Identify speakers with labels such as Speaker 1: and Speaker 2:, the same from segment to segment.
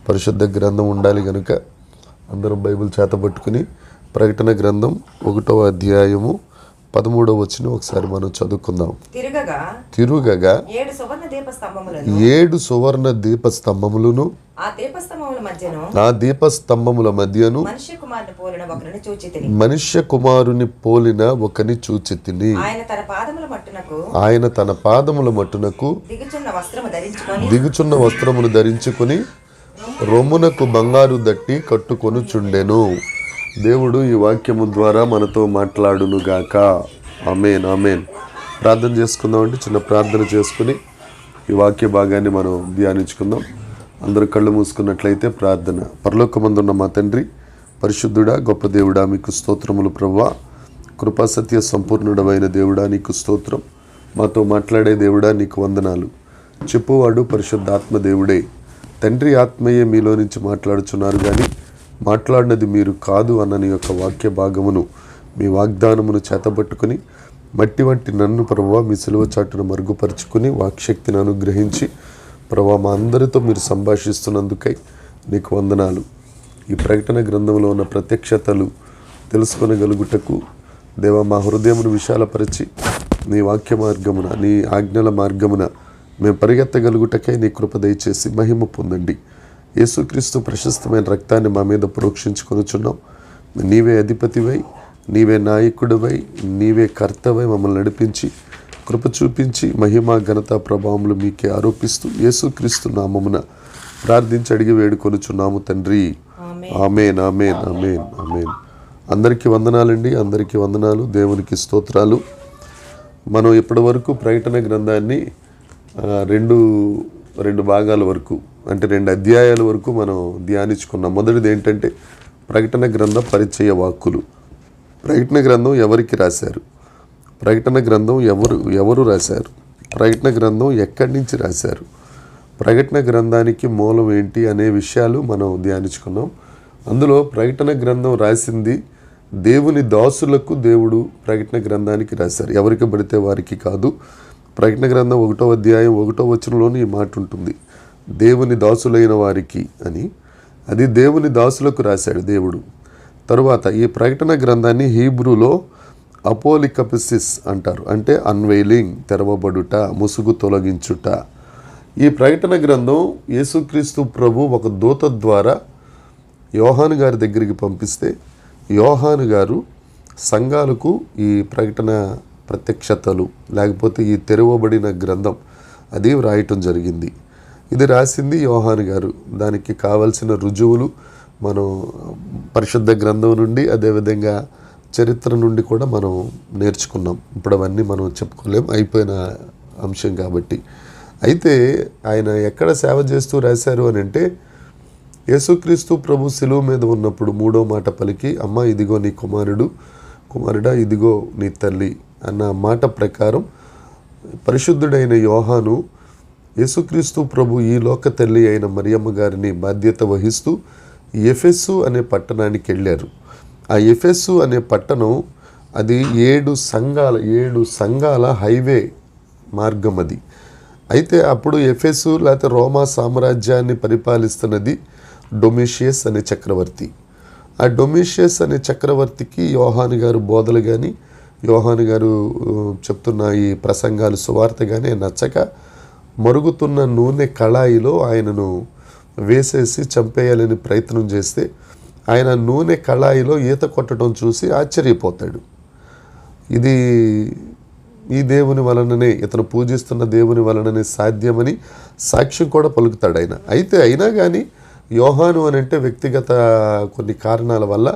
Speaker 1: పరిశుద్ధ గ్రంథం ఉండాలి కనుక అందరం బైబిల్ చేతబట్టుకుని ప్రకటన గ్రంథం 1వ అధ్యాయము 13వ వచనం ఒకసారి మనం చదువుకుందాం. తిరుగగా 7 సువర్ణ దీపస్తంభములను ఆ దీపస్తంభముల మధ్యను మనుష్య కుమారుని పోలిన ఒకని చూచితిని. ఆయన తన పాదముల మట్టునకు దిగుచున్న వస్త్రమును ధరించుకుని రొమ్మునకు బంగారు దట్టి కట్టుకొనుచుండెను. దేవుడు ఈ వాక్యము ద్వారా మనతో మాట్లాడునుగాక. ఆమేన్ ఆమేన్. ప్రార్థన చేసుకుందామండి. చిన్న ప్రార్థన చేసుకుని ఈ వాక్య భాగాన్ని మనం ధ్యానించుకుందాం. అందరూ కళ్ళు మూసుకున్నట్లయితే ప్రార్థన. పరలోకమందున్న మా తండ్రి, పరిశుద్ధుడా, గొప్ప దేవుడా, మీకు స్తోత్రములు ప్రభువా. కృపా సత్య సంపూర్ణుడమైన దేవుడా, నీకు స్తోత్రం. మాతో మాట్లాడే దేవుడా, నీకు వందనాలు. చెప్పువాడు పరిశుద్ధాత్మ దేవుడే. తండ్రి ఆత్మయే మీలో నుంచి మాట్లాడుచున్నారు, కానీ మాట్లాడినది మీరు కాదు అన్న నీ యొక్క వాక్య భాగమును, మీ వాగ్దానమును చేతబట్టుకుని మట్టి వంటి నన్ను ప్రభువా మీ సిలువ చాటును మరుగుపరుచుకుని వాక్శక్తిని అనుగ్రహించి ప్రభువా మా అందరితో మీరు సంభాషిస్తున్నందుకై నీకు వందనాలు. ఈ ప్రకటన గ్రంథంలో ఉన్న ప్రత్యక్షతలు తెలుసుకొనగలుగుటకు దేవా మా హృదయమును విశాలపరిచి నీ వాక్య మార్గమున, నీ ఆజ్ఞల మార్గమున మేము పరిగెత్తగలుగుటకై నీ కృప దయచేసి మహిమ పొందండి. యేసుక్రీస్తు ప్రశస్తమైన రక్తాన్ని మా మీద ప్రోక్షించుకొనుచున్నాం. నీవే అధిపతివై, నీవే నాయకుడివై, నీవే కర్తవై మమ్మల్ని నడిపించి కృప చూపించి మహిమ ఘనత ప్రభావములు మీకే ఆరోపిస్తూ యేసుక్రీస్తు నామమున ప్రార్థించి అడిగి వేడుకొనుచున్నాము తండ్రి. ఆమేన్ ఆమేన్ ఆమేన్ ఆమేన్. అందరికీ వందనాలండి. అందరికీ వందనాలు. దేవునికి స్తోత్రాలు. మనం ఇప్పటి వరకు ప్రకటన గ్రంథాన్ని రెండు భాగాల వరకు, అంటే 2 అధ్యాయాల వరకు మనం ధ్యానించుకున్నాం. మొదటిది ఏంటంటే ప్రకటన గ్రంథ పరిచయ వాక్కులు. ప్రకటన గ్రంథం ఎవరికి రాశారు, ప్రకటన గ్రంథం ఎవరు రాశారు, ప్రకటన గ్రంథం ఎక్కడి నుంచి రాశారు, ప్రకటన గ్రంథానికి మూలం ఏంటి అనే విషయాలు మనం ధ్యానించుకున్నాం. అందులో ప్రకటన గ్రంథం రాసింది దేవుని దాసులకు దేవుడు ప్రకటన గ్రంథానికి రాశారు, ఎవరికి పడితే వారికి కాదు. ప్రకటన గ్రంథం 1వ అధ్యాయం 1వ వచనంలోని ఈ మాట ఉంటుంది, దేవుని దాసులైన వారికి అని. అది దేవుని దాసులకు రాశాడు దేవుడు. తరువాత ఈ ప్రకటన గ్రంథాన్ని హీబ్రూలో అపోలికపిసిస్ అంటారు, అంటే అన్వెయిలింగ్, తెరవబడుట, ముసుగు తొలగించుట. ఈ ప్రకటన గ్రంథం యేసుక్రీస్తు ప్రభు ఒక దూత ద్వారా యోహాను గారి దగ్గరికి పంపిస్తే యోహాను గారు సంఘాలకు ఈ ప్రకటన ప్రత్యక్షతలు లేకపోతే ఈ తెరవబడిన గ్రంథం అది వ్రాయటం జరిగింది. ఇది రాసింది యోహాను గారు. దానికి కావలసిన రుజువులు మనం పరిశుద్ధ గ్రంథం నుండి, అదేవిధంగా చరిత్ర నుండి కూడా మనం నేర్చుకున్నాం. ఇప్పుడు అవన్నీ మనం చెప్పుకోలేం, అయిపోయిన అంశం కాబట్టి. అయితే ఆయన ఎక్కడ సేవ చేస్తూ రాశారు అని అంటే, యేసుక్రీస్తు ప్రభు శిలువ మీద ఉన్నప్పుడు 3వ మాట పలికి, అమ్మ ఇదిగో నీ కుమారుడు, కుమారుడా ఇదిగో నీ తల్లి అన్న మాట ప్రకారం పరిశుద్ధుడైన యోహాను యేసుక్రీస్తు ప్రభు ఈ లోక తల్లి అయిన మరియమ్మ గారిని బాధ్యత వహిస్తూ ఎఫెసు అనే పట్టణానికి వెళ్ళారు. ఆ ఎఫెసు అనే పట్టణం అది 7 సంఘాల హైవే మార్గం అది. అయితే అప్పుడు ఎఫెసు లేకపోతే రోమా సామ్రాజ్యాన్ని పరిపాలిస్తున్నది డొమిషియస్ అనే చక్రవర్తి. ఆ డొమిషియస్ అనే చక్రవర్తికి యోహాను గారు బోధలు కానీ, యోహాను గారు చెప్తున్న ఈ ప్రసంగాలు, సువార్త కానీ నచ్చక మరుగుతున్న నూనె కళాయిలో ఆయనను వేసేసి చంపేయాలని ప్రయత్నం చేస్తే ఆయన నూనె కళాయిలో ఈత కొట్టడం చూసి ఆశ్చర్యపోతాడు. ఇది ఈ దేవుని వలననే, ఇతను పూజిస్తున్న దేవుని వలననే సాధ్యమని సాక్ష్యం కూడా పలుకుతాడు ఆయన. అయితే అయినా కానీ యోహాను అని అంటే వ్యక్తిగత కొన్ని కారణాల వల్ల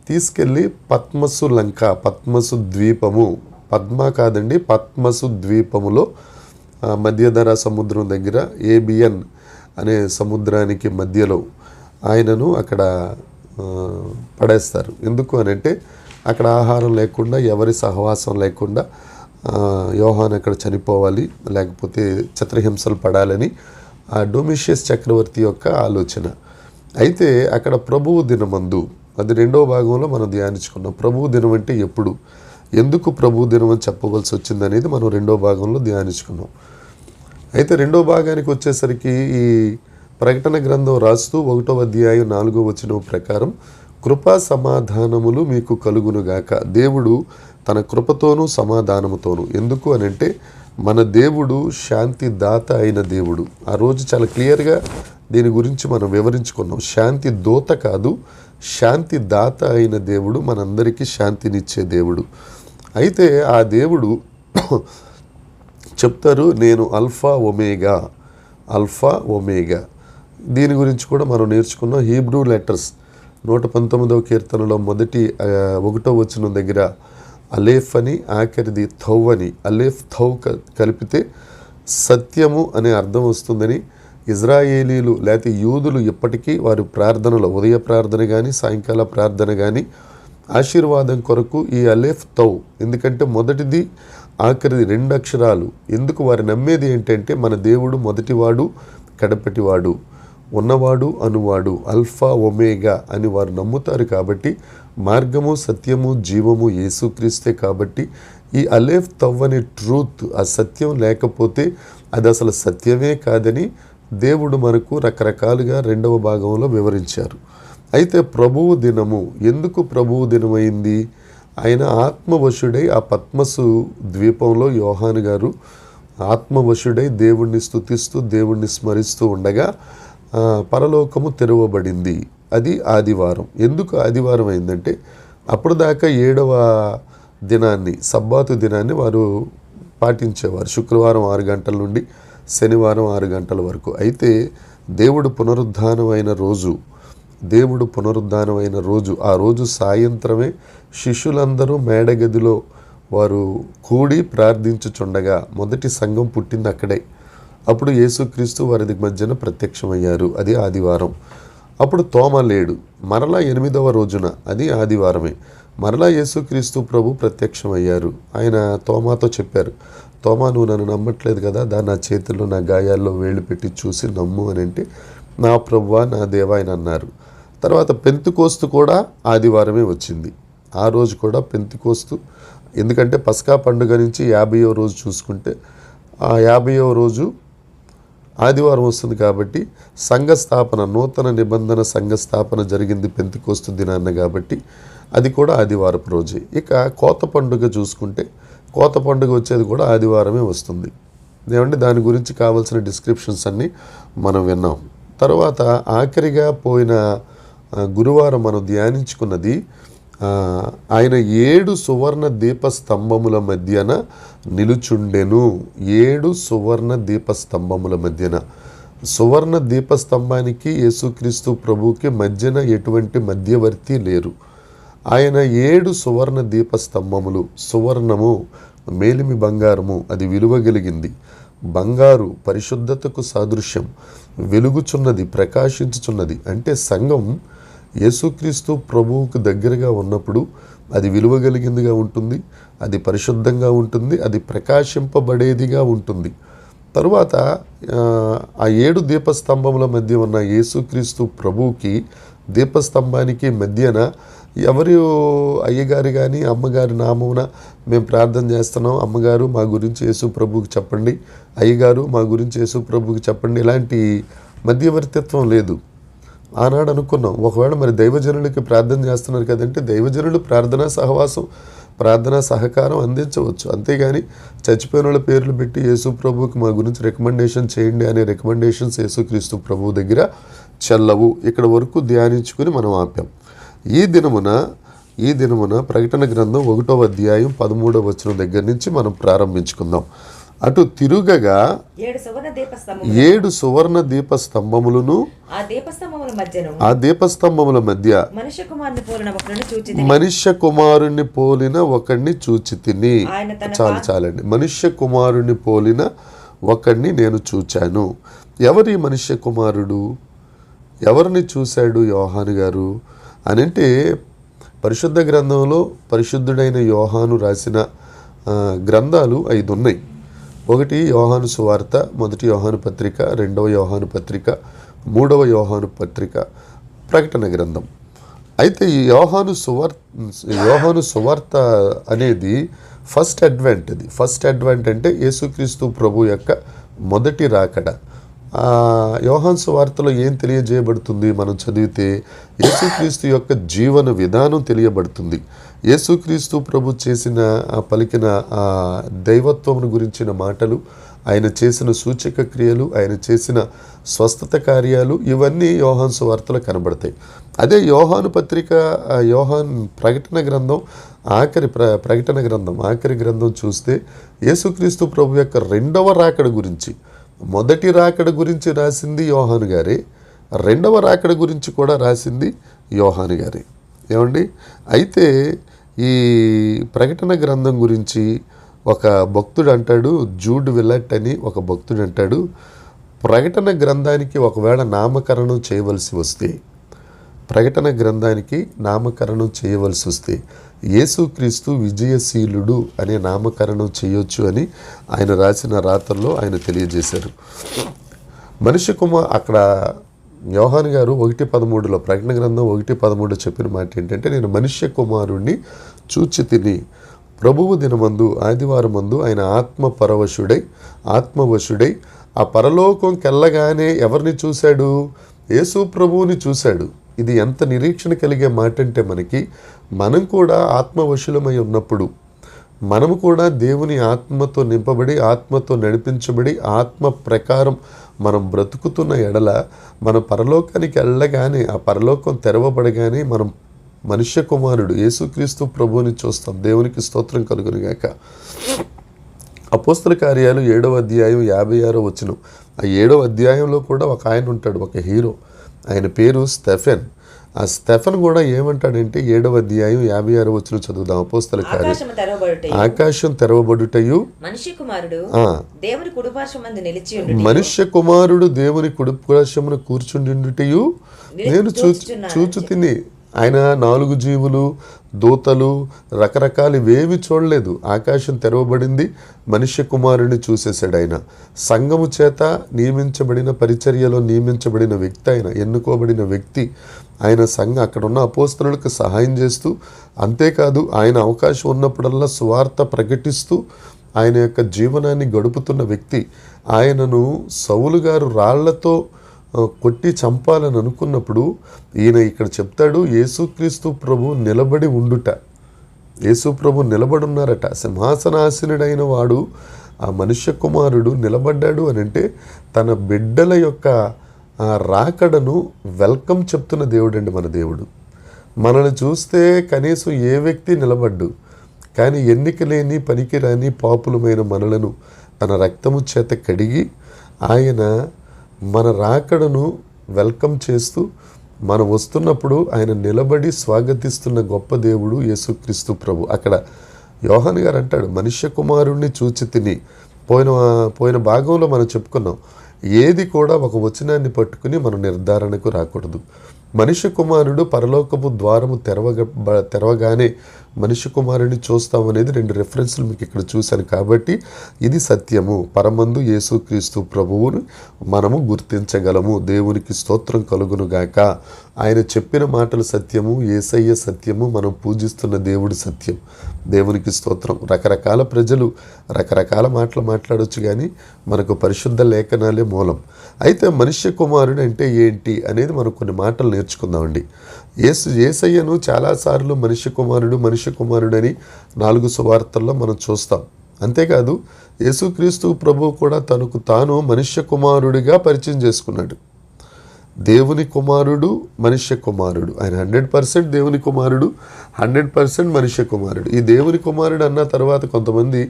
Speaker 1: తీసుకెళ్ళి పద్మసు లంక, పద్మసు ద్వీపము, పద్మ కాదండి పద్మసు ద్వీపములో మధ్యధరా సముద్రం దగ్గర ఏబియన్ అనే సముద్రానికి మధ్యలో ఆయనను అక్కడ పడేస్తారు. ఎందుకు అని అంటే అక్కడ ఆహారం లేకుండా, ఎవరి సహవాసం లేకుండా యోహాను అక్కడ చనిపోవాలి, లేకపోతే చిత్రహింసలు పడాలని ఆ డొమిషియస్ చక్రవర్తి యొక్క ఆలోచన. అయితే అక్కడ ప్రభువు దినమందు, అది 2వ భాగంలో మనం ధ్యానించుకున్నాం. ప్రభువు దినం అంటే ఎప్పుడు, ఎందుకు ప్రభువు దినం అని చెప్పవలసి వచ్చింది అనేది మనం 2వ భాగంలో ధ్యానించుకున్నాం. అయితే 2వ భాగానికి వచ్చేసరికి ఈ ప్రకటన గ్రంథం రాస్తూ 1వ అధ్యాయం 4వ వచనం ప్రకారం కృపా సమాధానములు మీకు కలుగునుగాక. దేవుడు తన కృపతోనూ సమాధానముతోనూ, ఎందుకు అనంటే మన దేవుడు శాంతి దాత అయిన దేవుడు. ఆ రోజు చాలా క్లియర్గా దీని గురించి మనం వివరించుకున్నాం. శాంతి దూత కాదు, శాంతి దాత అయిన దేవుడు, మనందరికీ శాంతినిచ్చే దేవుడు. అయితే ఆ దేవుడు చెప్తారు, నేను ఆల్ఫా ఒమేగా. దీని గురించి కూడా మనం నేర్చుకున్నాం. హీబ్రూ లెటర్స్ 119వ కీర్తనలో 1వ వచనం దగ్గర అలేఫ్ అని, ఆఖరిది థౌ అని, అలేఫ్ థౌ కలిపితే సత్యము అనే అర్థం వస్తుందని ఇజ్రాయేలీలు లేకపోతే యూదులు ఇప్పటికీ వారి ప్రార్థనలో, ఉదయ ప్రార్థన కానీ సాయంకాల ప్రార్థన కానీ ఆశీర్వాదం కొరకు ఈ అలేఫ్ థౌ, ఎందుకంటే మొదటిది ఆఖరిది 2 అక్షరాలు. ఎందుకు వారు నమ్మేది ఏంటంటే మన దేవుడు మొదటివాడు కడపటివాడు, ఉన్నవాడు అనువాడు, ఆల్ఫా ఒమేగా అని వారు నమ్ముతారు. కాబట్టి మార్గము సత్యము జీవము యేసుక్రీస్తే. కాబట్టి ఈ అలేఫ్ తవ్ అనే ట్రూత్, ఆ సత్యం లేకపోతే అది అసలు సత్యమే కాదని దేవుడు మనకు రకరకాలుగా 2వ భాగంలో వివరించారు. అయితే ప్రభువు దినము, ఎందుకు ప్రభువు దినమైంది? ఆయన ఆత్మవశుడై ఆ పద్మసు ద్వీపంలో యోహాను గారు ఆత్మవశుడై దేవుణ్ణి స్తుతిస్తూ దేవుణ్ణి స్మరిస్తూ ఉండగా పరలోకము తెరవబడింది. అది ఆదివారం. ఎందుకు ఆదివారం అయిందంటే అప్పుడు దాకా 7వ దినాన్ని, సబ్బాతు దినాన్ని వారు పాటించేవారు. శుక్రవారం 6 గంటల నుండి శనివారం 6 గంటల వరకు. అయితే దేవుడు పునరుద్ధానమైన రోజు ఆ రోజు సాయంత్రమే శిష్యులందరూ మేడగదిలో వారు కూడి ప్రార్థించుచుండగా మొదటి సంఘం పుట్టింది అక్కడే. అప్పుడు యేసుక్రీస్తు వారి మధ్యన ప్రత్యక్షమయ్యారు. అది ఆదివారం. అప్పుడు తోమ లేడు. మరలా 8వ రోజున, అది ఆదివారమే, మరలా యేసుక్రీస్తు ప్రభు ప్రత్యక్షమయ్యారు. ఆయన తోమాతో చెప్పారు, తోమా, నువ్వు నన్ను నమ్మట్లేదు కదా, నా చేతుల్లో నా గాయాల్లో వేళ్ళు పెట్టి చూసి నమ్ము అని అంటే, నా ప్రభువా నా దేవా ఆయన అన్నారు. తర్వాత పెంతెకోస్తు కూడా ఆదివారమే వచ్చింది. ఆ రోజు కూడా పెంతెకోస్తు, ఎందుకంటే పస్కా పండుగ నుంచి 50వ రోజు చూసుకుంటే ఆ 50వ రోజు ఆదివారం వస్తుంది. కాబట్టి సంఘస్థాపన, నూతన నిబంధన సంఘస్థాపన జరిగింది పెంతెకోస్తు దినాన్న, కాబట్టి అది కూడా ఆదివారపు రోజే. ఇక కోత పండుగ చూసుకుంటే కోత పండుగ వచ్చేది కూడా ఆదివారమే వస్తుంది. ఏమంటే దాని గురించి కావాల్సిన డిస్క్రిప్షన్స్ అన్నీ మనం విన్నాం. తర్వాత ఆఖరిగా పోయిన గురువారం మనం ధ్యానించుకున్నది, ఆయన 7 సువర్ణ దీపస్తంభముల మధ్యన నిలుచుండెను. 7 సువర్ణ దీపస్తంభముల మధ్యన. సువర్ణ దీపస్తంభానికి యేసుక్రీస్తు ప్రభువుకి మధ్యన ఎటువంటి మధ్యవర్తి లేరు. ఆయన 7 సువర్ణ దీపస్తంభములు. సువర్ణము మేలిమి బంగారము, అది విలువ కలిగింది. బంగారు పరిశుద్ధతకు సాదృశ్యం, వెలుగుచున్నది, ప్రకాశించుచున్నది. అంటే సంఘం యేసుక్రీస్తు ప్రభువుకు దగ్గరగా ఉన్నప్పుడు అది విలువ కలిగిందిగా ఉంటుంది, అది పరిశుద్ధంగా ఉంటుంది, అది ప్రకాశింపబడేదిగా ఉంటుంది. తరువాత ఆ 7 దీపస్తంభముల మధ్య ఉన్న యేసుక్రీస్తు ప్రభువుకి దీపస్తంభానికి మధ్యన ఎవరు అయ్యగారు కానీ అమ్మగారి నామమున మేము ప్రార్థన చేస్తున్నాం, అమ్మగారు మా గురించి యేసు ప్రభువుకి చెప్పండి, అయ్యగారు మా గురించి యేసు ప్రభువుకి చెప్పండి, ఇలాంటి మధ్యవర్తిత్వం లేదు. ఆనాడు అనుకున్నాం, ఒకవేళ మరి దైవజనులకి ప్రార్థన చేస్తున్నారు కదంటే దైవజనులు ప్రార్థనా సహవాసం, ప్రార్థనా సహకారం అందించవచ్చు. అంతేగాని చచ్చిపోయిన వాళ్ళ పేర్లు పెట్టి యేసు ప్రభువుకి మా గురించి రికమెండేషన్ చేయండి అనే రికమెండేషన్స్ యేసుక్రీస్తు ప్రభువు దగ్గర చెల్లవు. ఇక్కడ వరకు ధ్యానించుకుని మనం ఆపాం. ఈ దినమున ప్రకటన గ్రంథం 1వ అధ్యాయం 13వ వచనం దగ్గర నుంచి మనం ప్రారంభించుకుందాం. అటు తిరుగగా 7 సువర్ణ దీపస్తంభములను ఆ దీపస్తంభముల మధ్య మనుష్య కుమారుని పోలిన ఒకడిని చూచి తిని. చాలండి. మనుష్య కుమారుని పోలిన ఒకడిని నేను చూచాను. ఎవరి మనుష్య కుమారుడు? ఎవరిని చూశాడు యోహాను గారు అని అంటే, పరిశుద్ధ గ్రంథంలో పరిశుద్ధుడైన యోహాను రాసిన గ్రంథాలు 5 ఉన్నాయి. ఒకటి యోహాను సువార్త, మొదటి యోహాను పత్రిక, 2వ యోహాను పత్రిక, 3వ యోహాను పత్రిక, ప్రకటన గ్రంథం. అయితే ఈ యోహాను సువార్త అనేది ఫస్ట్ అడ్వెంట్. అది ఫస్ట్ అడ్వెంట్ అంటే యేసుక్రీస్తు ప్రభు యొక్క మొదటి రాకడ. యోహాను సువార్తలో ఏం తెలియజేయబడుతుంది మనం చదివితే? యేసుక్రీస్తు యొక్క జీవన విధానం తెలియబడుతుంది. యేసుక్రీస్తు ప్రభు చేసిన పలికిన దైవత్వం గురించిన మాటలు, ఆయన చేసిన సూచక క్రియలు, ఆయన చేసిన స్వస్థత కార్యాలు, ఇవన్నీ యోహాను సువార్తలో కనబడతాయి. అదే యోహాను పత్రిక, యోహాను ప్రకటన గ్రంథం ప్రకటన గ్రంథం ఆఖరి గ్రంథం చూస్తే యేసుక్రీస్తు ప్రభు యొక్క రెండవ రాకడ గురించి, మొదటి రాకడ గురించి రాసింది యోహాను గారే, రెండవ రాకడ గురించి కూడా రాసింది యోహాను గారే. ఏమండి? అయితే ఈ ప్రకటన గ్రంథం గురించి ఒక భక్తుడు అంటాడు, జూడ్ విల్లట్ అని ఒక భక్తుడు అంటాడు, ప్రకటన గ్రంథానికి ఒకవేళ నామకరణం చేయవలసి వస్తే, ప్రకటన గ్రంథానికి నామకరణం చేయవలసి వస్తే యేసుక్రీస్తు విజయశీలుడు అనే నామకరణం చేయొచ్చు అని ఆయన రాసిన రాతల్లో ఆయన తెలియజేశారు. అక్కడ యోహాను గారు 1:13 ప్రకటన గ్రంథం 1:13 చెప్పిన మాట ఏంటంటే, నేను మనుష్య కుమారుణ్ణి చూచి తిని ప్రభువు దినమందు ఆదివారమందు ఆయన ఆత్మవశుడై ఆ పరలోకంకెళ్ళగానే ఎవరిని చూశాడు? యేసు ప్రభువుని చూశాడు. ఇది ఎంత నిరీక్షణ కలిగే మాట అంటే మనం కూడా ఆత్మవశులమై ఉన్నప్పుడు, మనము కూడా దేవుని ఆత్మతో నింపబడి, ఆత్మతో నడిపించబడి, ఆత్మ ప్రకారం మనం బ్రతుకుతున్న ఎడల మన పరలోకానికి వెళ్ళగానే, ఆ పరలోకం తెరవబడగానే మనం మనుష్య కుమారుడు యేసుక్రీస్తు ప్రభువుని చూస్తాం. దేవునికి స్తోత్రం కలుగునుగాక. అపోస్తల కార్యాలు 7వ అధ్యాయం 56వ వచనం. ఆ 7వ అధ్యాయంలో కూడా ఒక ఆయన ఉంటాడు, ఒక హీరో. ఆయన పేరు స్టెఫెన్. ఆ స్టెఫెన్ కూడా ఏమంటాడంటే 7వ అధ్యాయం 56వ వచనం చదువుదాం. అపోస్తల కార్యం. ఆకాశం తెరవబడుటయు మనుష్య కుమారుడు దేవుని కుడిపార్శ్వమున కూర్చుండుటయు నేను చూచు తిని. ఆయన 4 జీవులు, దూతలు, రకరకాలు ఇవేవి చూడలేదు. ఆకాశం తెరవబడింది, మనుష్య కుమారుని చూసేశాడు. ఆయన సంఘము చేత నియమించబడిన, పరిచర్యలో నియమించబడిన వ్యక్తి, ఆయన ఎన్నుకోబడిన వ్యక్తి. ఆయన అక్కడ ఉన్న అపోస్తలులకు సహాయం చేస్తూ, అంతేకాదు ఆయన అవకాశం ఉన్నప్పుడల్లా సువార్త ప్రకటిస్తూ ఆయన యొక్క జీవనాన్ని గడుపుతున్న వ్యక్తి. ఆయనను సౌలు గారు రాళ్లతో కొట్టి చంపాలని అనుకున్నప్పుడు ఈయన ఇక్కడ చెప్తాడు, యేసుక్రీస్తు ప్రభు నిలబడి ఉండుట. యేసు ప్రభు నిలబడున్నారట. సింహాసనాసీనుడైన వాడు, ఆ మనుష్య కుమారుడు నిలబడ్డాడు అని అంటే తన బిడ్డల యొక్క రాకడను వెల్కమ్ చెప్తున్న దేవుడు అండి మన దేవుడు. మనల్ని చూస్తే కనీసం ఏ వ్యక్తి నిలబడ్డు, కానీ ఎన్నిక లేని పనికిరాని పాపులమైన మనలను తన రక్తము చేత కడిగి ఆయన మన రాకడను వెల్కమ్ చేస్తూ మనం వస్తున్నప్పుడు ఆయన నిలబడి స్వాగతిస్తున్న గొప్ప దేవుడు యేసుక్రీస్తు ప్రభు. అక్కడ యోహాను గారు అంటాడు, మనుష్య కుమారుణ్ణి చూచి తిని. పోయిన భాగంలో మనం చెప్పుకున్నాం, ఏది కూడా ఒక వచనాన్ని పట్టుకుని మనం నిర్ధారణకు రాకూడదు. మనుష్య కుమారుడు పరలోకపు ద్వారము తెరవగానే మనుష్య కుమారుడిని చూస్తామనేది 2 రెఫరెన్స్లు మీకు ఇక్కడ చూశాను. కాబట్టి ఇది సత్యము. పరమందు యేసుక్రీస్తు ప్రభువును మనము గుర్తించగలము. దేవునికి స్తోత్రం కలుగునుగాక. ఆయన చెప్పిన మాటలు సత్యము, యేసయ్య సత్యము, మనం పూజిస్తున్న దేవుడు సత్యం. దేవునికి స్తోత్రం. రకరకాల ప్రజలు రకరకాల మాటలు మాట్లాడవచ్చు, కానీ మనకు పరిశుద్ధ లేఖనాలే మూలం. అయితే మనుష్య కుమారుడు అంటే ఏంటి అనేది మనం కొన్ని మాటలు నేర్చుకుందామండి. యేసయ్యను చాలాసార్లు మనుష్య కుమారుడు అని 4 సువార్తల్లో మనం చూస్తాం. అంతేకాదు యేసుక్రీస్తు ప్రభువు కూడా తనకు తాను మనుష్య కుమారుడిగా పరిచయం చేసుకున్నాడు. దేవుని కుమారుడు, మనుష్య కుమారుడు. ఆయన 100% దేవుని కుమారుడు, 100% మనుష్య కుమారుడు. ఈ దేవుని కుమారుడు అన్న తర్వాత కొంతమంది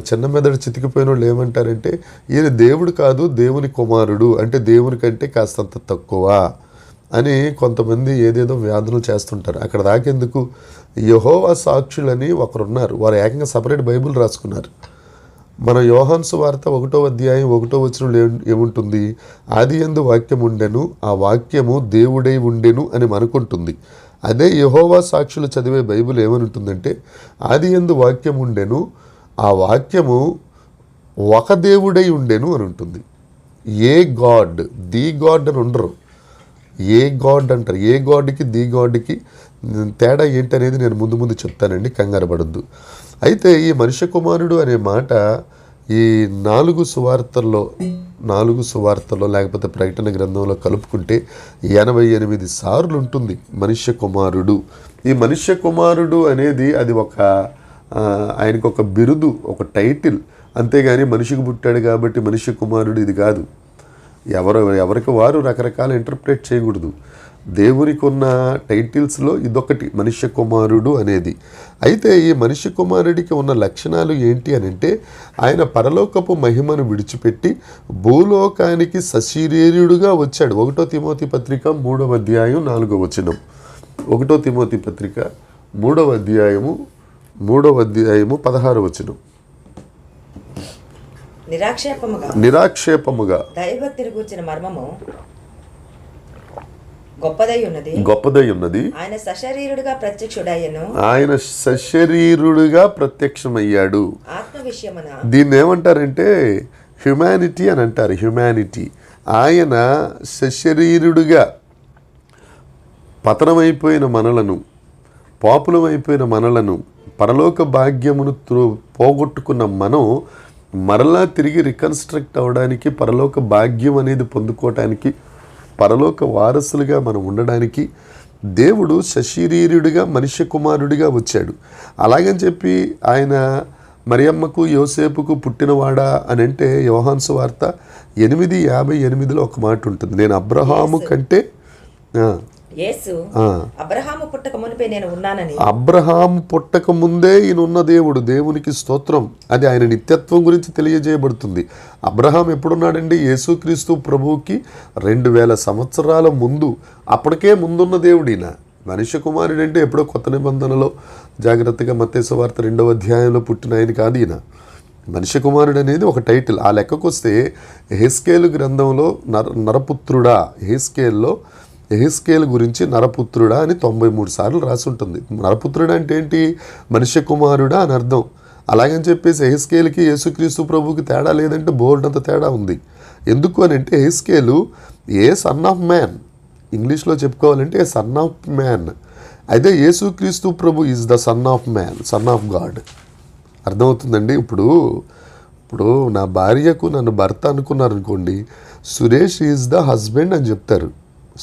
Speaker 1: చిన్న మెదడు చితికిపోయిన వాళ్ళు ఏమంటారంటే, ఈయన దేవుడు కాదు, దేవుని కుమారుడు అంటే దేవుని కంటే కాస్తంత తక్కువ అని కొంతమంది ఏదేదో వ్యాధులు చేస్తుంటారు. అక్కడ దాకెందుకు, యెహోవా సాక్షులని ఒకరున్నారు, వారు ఏకంగా సపరేట్ బైబిల్ రాసుకున్నారు. మన యోహాను సువార్త 1వ అధ్యాయం 1వ వచనంలో ఏముంటుంది? ఆదియందు వాక్యం ఉండెను, ఆ వాక్యము దేవుడై ఉండెను అని మనకుంటుంది. అదే యెహోవా సాక్షులు చదివే బైబిల్ ఏమనుంటుందంటే, ఆదియందు వాక్యం ఉండెను, ఆ వాక్యము ఒక దేవుడై ఉండెను అని ఉంటుంది. ఏ గాడ్, ది గాడ్ అని ఉండరు, ఏ గాడ్ అంటారు. ఏ గాడ్కి ది గాడ్కి తేడా ఏంటనేది నేను ముందు చెప్తానండి, కంగారు పడద్దు. అయితే ఈ మనుష్య కుమారుడు అనే మాట ఈ 4 సువార్తల్లో లేకపోతే ప్రకటన గ్రంథంలో కలుపుకుంటే 88 సార్లు ఉంటుంది మనుష్య కుమారుడు. ఈ మనుష్య కుమారుడు అనేది అది ఆయనకు ఒక బిరుదు, ఒక టైటిల్, అంతేగాని మనిషికి పుట్టాడు కాబట్టి మనుష్య కుమారుడు ఇది కాదు. ఎవరికి వారు రకరకాల ఇంటర్ప్రిట్ చేయకూడదు. దేవునికి ఉన్న టైటిల్స్లో ఇదొకటి, మనుష్య కుమారుడు అనేది. అయితే ఈ మనుష్య కుమారుడికి ఉన్న లక్షణాలు ఏంటి అని అంటే, ఆయన పరలోకపు మహిమను విడిచిపెట్టి భూలోకానికి సశరీరుడుగా వచ్చాడు. 1 తిమోతి పత్రిక 3వ అధ్యాయం 4వ వచనం. 1 తిమోతి పత్రిక 3వ అధ్యాయము 16వ వచనం. నిరాక్షేపముగా
Speaker 2: దైవభక్తిని గూర్చిన మర్మము గొప్పదై ఉన్నది. ఆయన
Speaker 1: సశరీరుడుగా ప్రత్యక్షమయ్యాడు.
Speaker 2: ఆత్మ విషయమున
Speaker 1: దీన్ని ఏమంటారంటే హ్యుమానిటీ అని అంటారు. హ్యుమానిటీ. ఆయన సశరీరుడుగా పతనమైపోయిన మనలను, పాపులమైపోయిన మనలను, పరలోక భాగ్యమును పోగొట్టుకున్న మనం మరలా తిరిగి రికన్స్ట్రక్ట్ అవ్వడానికి, పరలోక భాగ్యం అనేది పొందుకోవటానికి, పరలోక వారసులుగా మనం ఉండడానికి దేవుడు సశరీరుడిగా మనుష్య కుమారుడిగా వచ్చాడు. అలాగని చెప్పి ఆయన మరియమ్మకు యోసేపుకు పుట్టినవాడా అని అంటే యోహాను సువార్త 8:58లో ఒక మాట ఉంటుంది, నేను అబ్రహాము కంటే
Speaker 2: అబ్రహాము
Speaker 1: పుట్టక ముందే ఈయన ఉన్న దేవుడు. దేవునికి స్తోత్రం. అది ఆయన నిత్యత్వం గురించి తెలియజేయబడుతుంది. అబ్రహాం ఎప్పుడున్నాడండి? యేసుక్రీస్తు ప్రభువుకి 2000 సంవత్సరాల ముందు, అప్పటికే ముందున్న దేవుడు ఈయన. మనుష్య కుమారుడు అంటే ఎప్పుడో కొత్త నిబంధనలో జాగ్రత్తగా మత్తయి సువార్త 2వ అధ్యాయంలో పుట్టిన ఆయన కాదు ఈయన. మనుష్య కుమారుడు అనేది ఒక టైటిల్. ఆ లెక్కకు వస్తే యెహెజ్కేలు గ్రంథంలో నరపుత్రుడా, యెహెజ్కేలు గురించి నరపుత్రుడా అని 93 సార్లు రాసి ఉంటుంది. నరపుత్రుడా అంటే ఏంటి? మనుష్య కుమారుడా అని అర్థం. అలాగని చెప్పేసి యెహెజ్కేలుకి యేసుక్రీస్తు ప్రభువుకి తేడా లేదంటే బోర్డంత తేడా ఉంది. ఎందుకు అని అంటే యెహెజ్కేలు సన్ ఆఫ్ మ్యాన్, ఇంగ్లీష్లో చెప్పుకోవాలంటే సన్ ఆఫ్ మ్యాన్. అయితే యేసుక్రీస్తు ప్రభు is the son of man, son of god. అర్థమవుతుందండి? ఇప్పుడు నా భార్యకు నన్ను భర్త అనుకున్నారనుకోండి, సురేష్ ఈజ్ ద హస్బెండ్ అని చెప్తారు.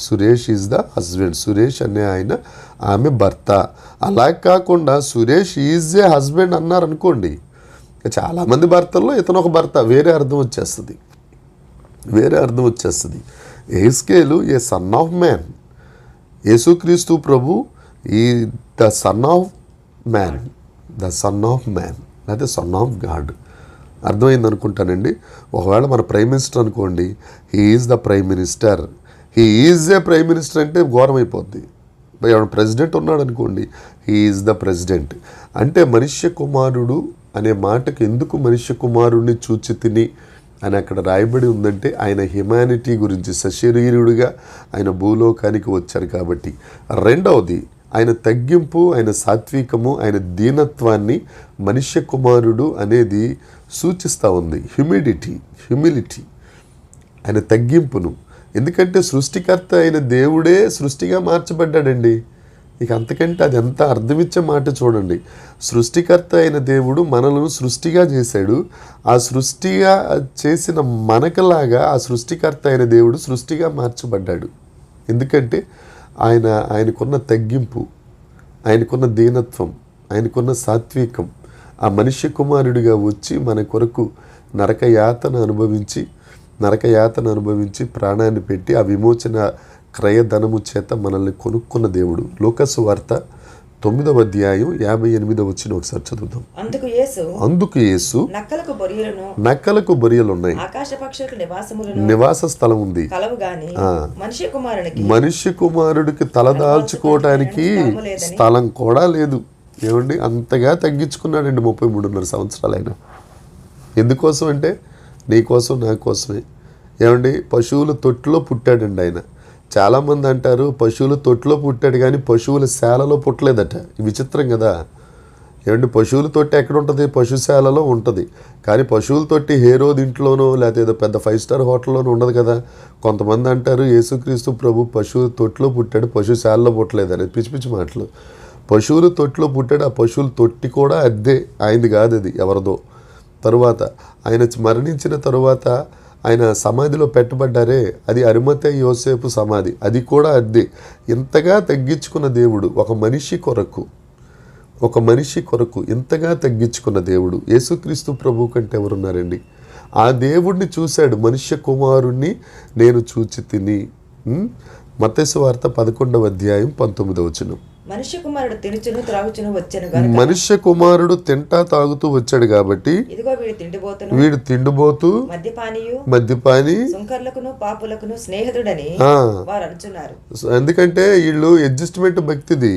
Speaker 1: Suresh is the husband. Suresh అనే ఆయన ఆమె భర్త. అలా కాకుండా సురేష్ ఈజ్ ఏ హస్బెండ్ అన్నారనుకోండి, చాలామంది భర్తల్లో ఇతను ఒక భర్త, వేరే అర్థం వచ్చేస్తుంది. యెహెజ్కేలు ఏ సన్ ఆఫ్ మ్యాన్, యేసుక్రీస్తు ప్రభు ఈ ద సన్ ఆఫ్ మ్యాన్, లేకపోతే సన్ ఆఫ్ గాడ్. అర్థమైంది అనుకుంటానండి. ఒకవేళ మన ప్రైమ్ మినిస్టర్ అనుకోండి, he is the prime minister. He is a prime minister అంటే ఘోరం అయిపోద్ది. ఎవరు ప్రెసిడెంట్ ఉన్నాడు అనుకోండి, హీ ఈజ్ ద ప్రెసిడెంట్. అంటే మనుష్య కుమారుడు అనే మాటకు ఎందుకు మనుష్య కుమారుడిని చూచి తిని అని అక్కడ రాయబడి ఉందంటే, ఆయన హ్యుమానిటీ గురించి, సశరీరుడిగా ఆయన భూలోకానికి వచ్చారు కాబట్టి. రెండవది ఆయన తగ్గింపు, ఆయన సాత్వికము, ఆయన దీనత్వాన్ని మనుష్య కుమారుడు అనేది సూచిస్తూ ఉంది. హ్యూమిలిటీ, ఆయన తగ్గింపును. ఎందుకంటే సృష్టికర్త అయిన దేవుడే సృష్టిగా మార్చబడ్డాడండి. ఇక అంతకంటే అది ఎంత అర్థమిచ్చే మాట చూడండి. సృష్టికర్త అయిన దేవుడు మనలను సృష్టిగా చేశాడు. ఆ సృష్టిగా చేసిన మనకలాగా ఆ సృష్టికర్త అయిన దేవుడు సృష్టిగా మార్చబడ్డాడు. ఎందుకంటే ఆయనకున్న తగ్గింపు, ఆయనకున్న దీనత్వం, ఆయనకున్న సాత్వికం. ఆ మనుష్య కుమారుడిగా వచ్చి మన కొరకు నరకయాతన అనుభవించి ప్రాణాన్ని పెట్టి ఆ విమోచన క్రయధనము చేత మనల్ని కొనుక్కున్న దేవుడు. లూకాసు వార్త 9వ అధ్యాయం 58వ వచనం ఒకసారి చదువుదాం. అందుకు యేసు నక్కలకు బొరియలున్నాయి, నివాస స్థలం ఉంది, మనుష్య కుమారుడికి తలదాల్చుకోవటానికి స్థలం కూడా లేదు. ఏమండి, అంతగా తగ్గించుకున్నాడండి 33.5 సంవత్సరాలైనా. ఎందుకోసం అంటే నీ కోసం, నా కోసమే. ఏమండి, పశువుల తొట్టులో పుట్టాడండి ఆయన. చాలామంది అంటారు పశువుల తొట్టులో పుట్టాడు కానీ పశువుల శాలలో పుట్టలేదట. విచిత్రం కదా. ఏమండి, పశువుల తొట్టి ఎక్కడ ఉంటుంది? పశుశాలలో ఉంటుంది. కానీ పశువుల తొట్టి హేరోద్ ఇంట్లోనో లేకపోతే ఏదో పెద్ద 5 స్టార్ హోటల్లోనూ ఉండదు కదా. కొంతమంది అంటారు యేసుక్రీస్తు ప్రభు పశువుల తొట్టులో పుట్టాడు, పశుశాలలో పుట్టలేదు అనేది పిచ్చి పిచ్చి మాటలు. పశువుల తొట్టిలో పుట్టాడు. ఆ పశువుల తొట్టి కూడా అద్దే, ఆయనది కాదు, అది ఎవరిదో. తరువాత ఆయన మరణించిన తరువాత ఆయన సమాధిలో పెట్టబడ్డారే, అది అరిమతే యోసేపు సమాధి, అది కూడా అదే. ఇంతగా తగ్గించుకున్న దేవుడు ఒక మనిషి కొరకు ఇంతగా తగ్గించుకున్న దేవుడు యేసుక్రీస్తు ప్రభు కంటే ఎవరున్నారండి? ఆ దేవుడిని చూశాడు. మనుష్య కుమారుణ్ణి నేను చూచి తిని. మత్తయి సువార్త 11వ అధ్యాయం 19వ వచనం.
Speaker 2: మనుష్య కుమారుడు తినుచును త్రాగుచును వచ్చెను
Speaker 1: మనుష్య కుమారుడు తింటా తాగుతూ వచ్చాడు కాబట్టి
Speaker 2: ఇదిగో
Speaker 1: వీడు తిండిబోతు మద్యపాని
Speaker 2: సుంకర్లకును పాపులకును స్నేహితుడని వారు అనుచున్నారు.
Speaker 1: ఎందుకంటే వీళ్ళు అడ్జస్ట్మెంట్ భక్తిది.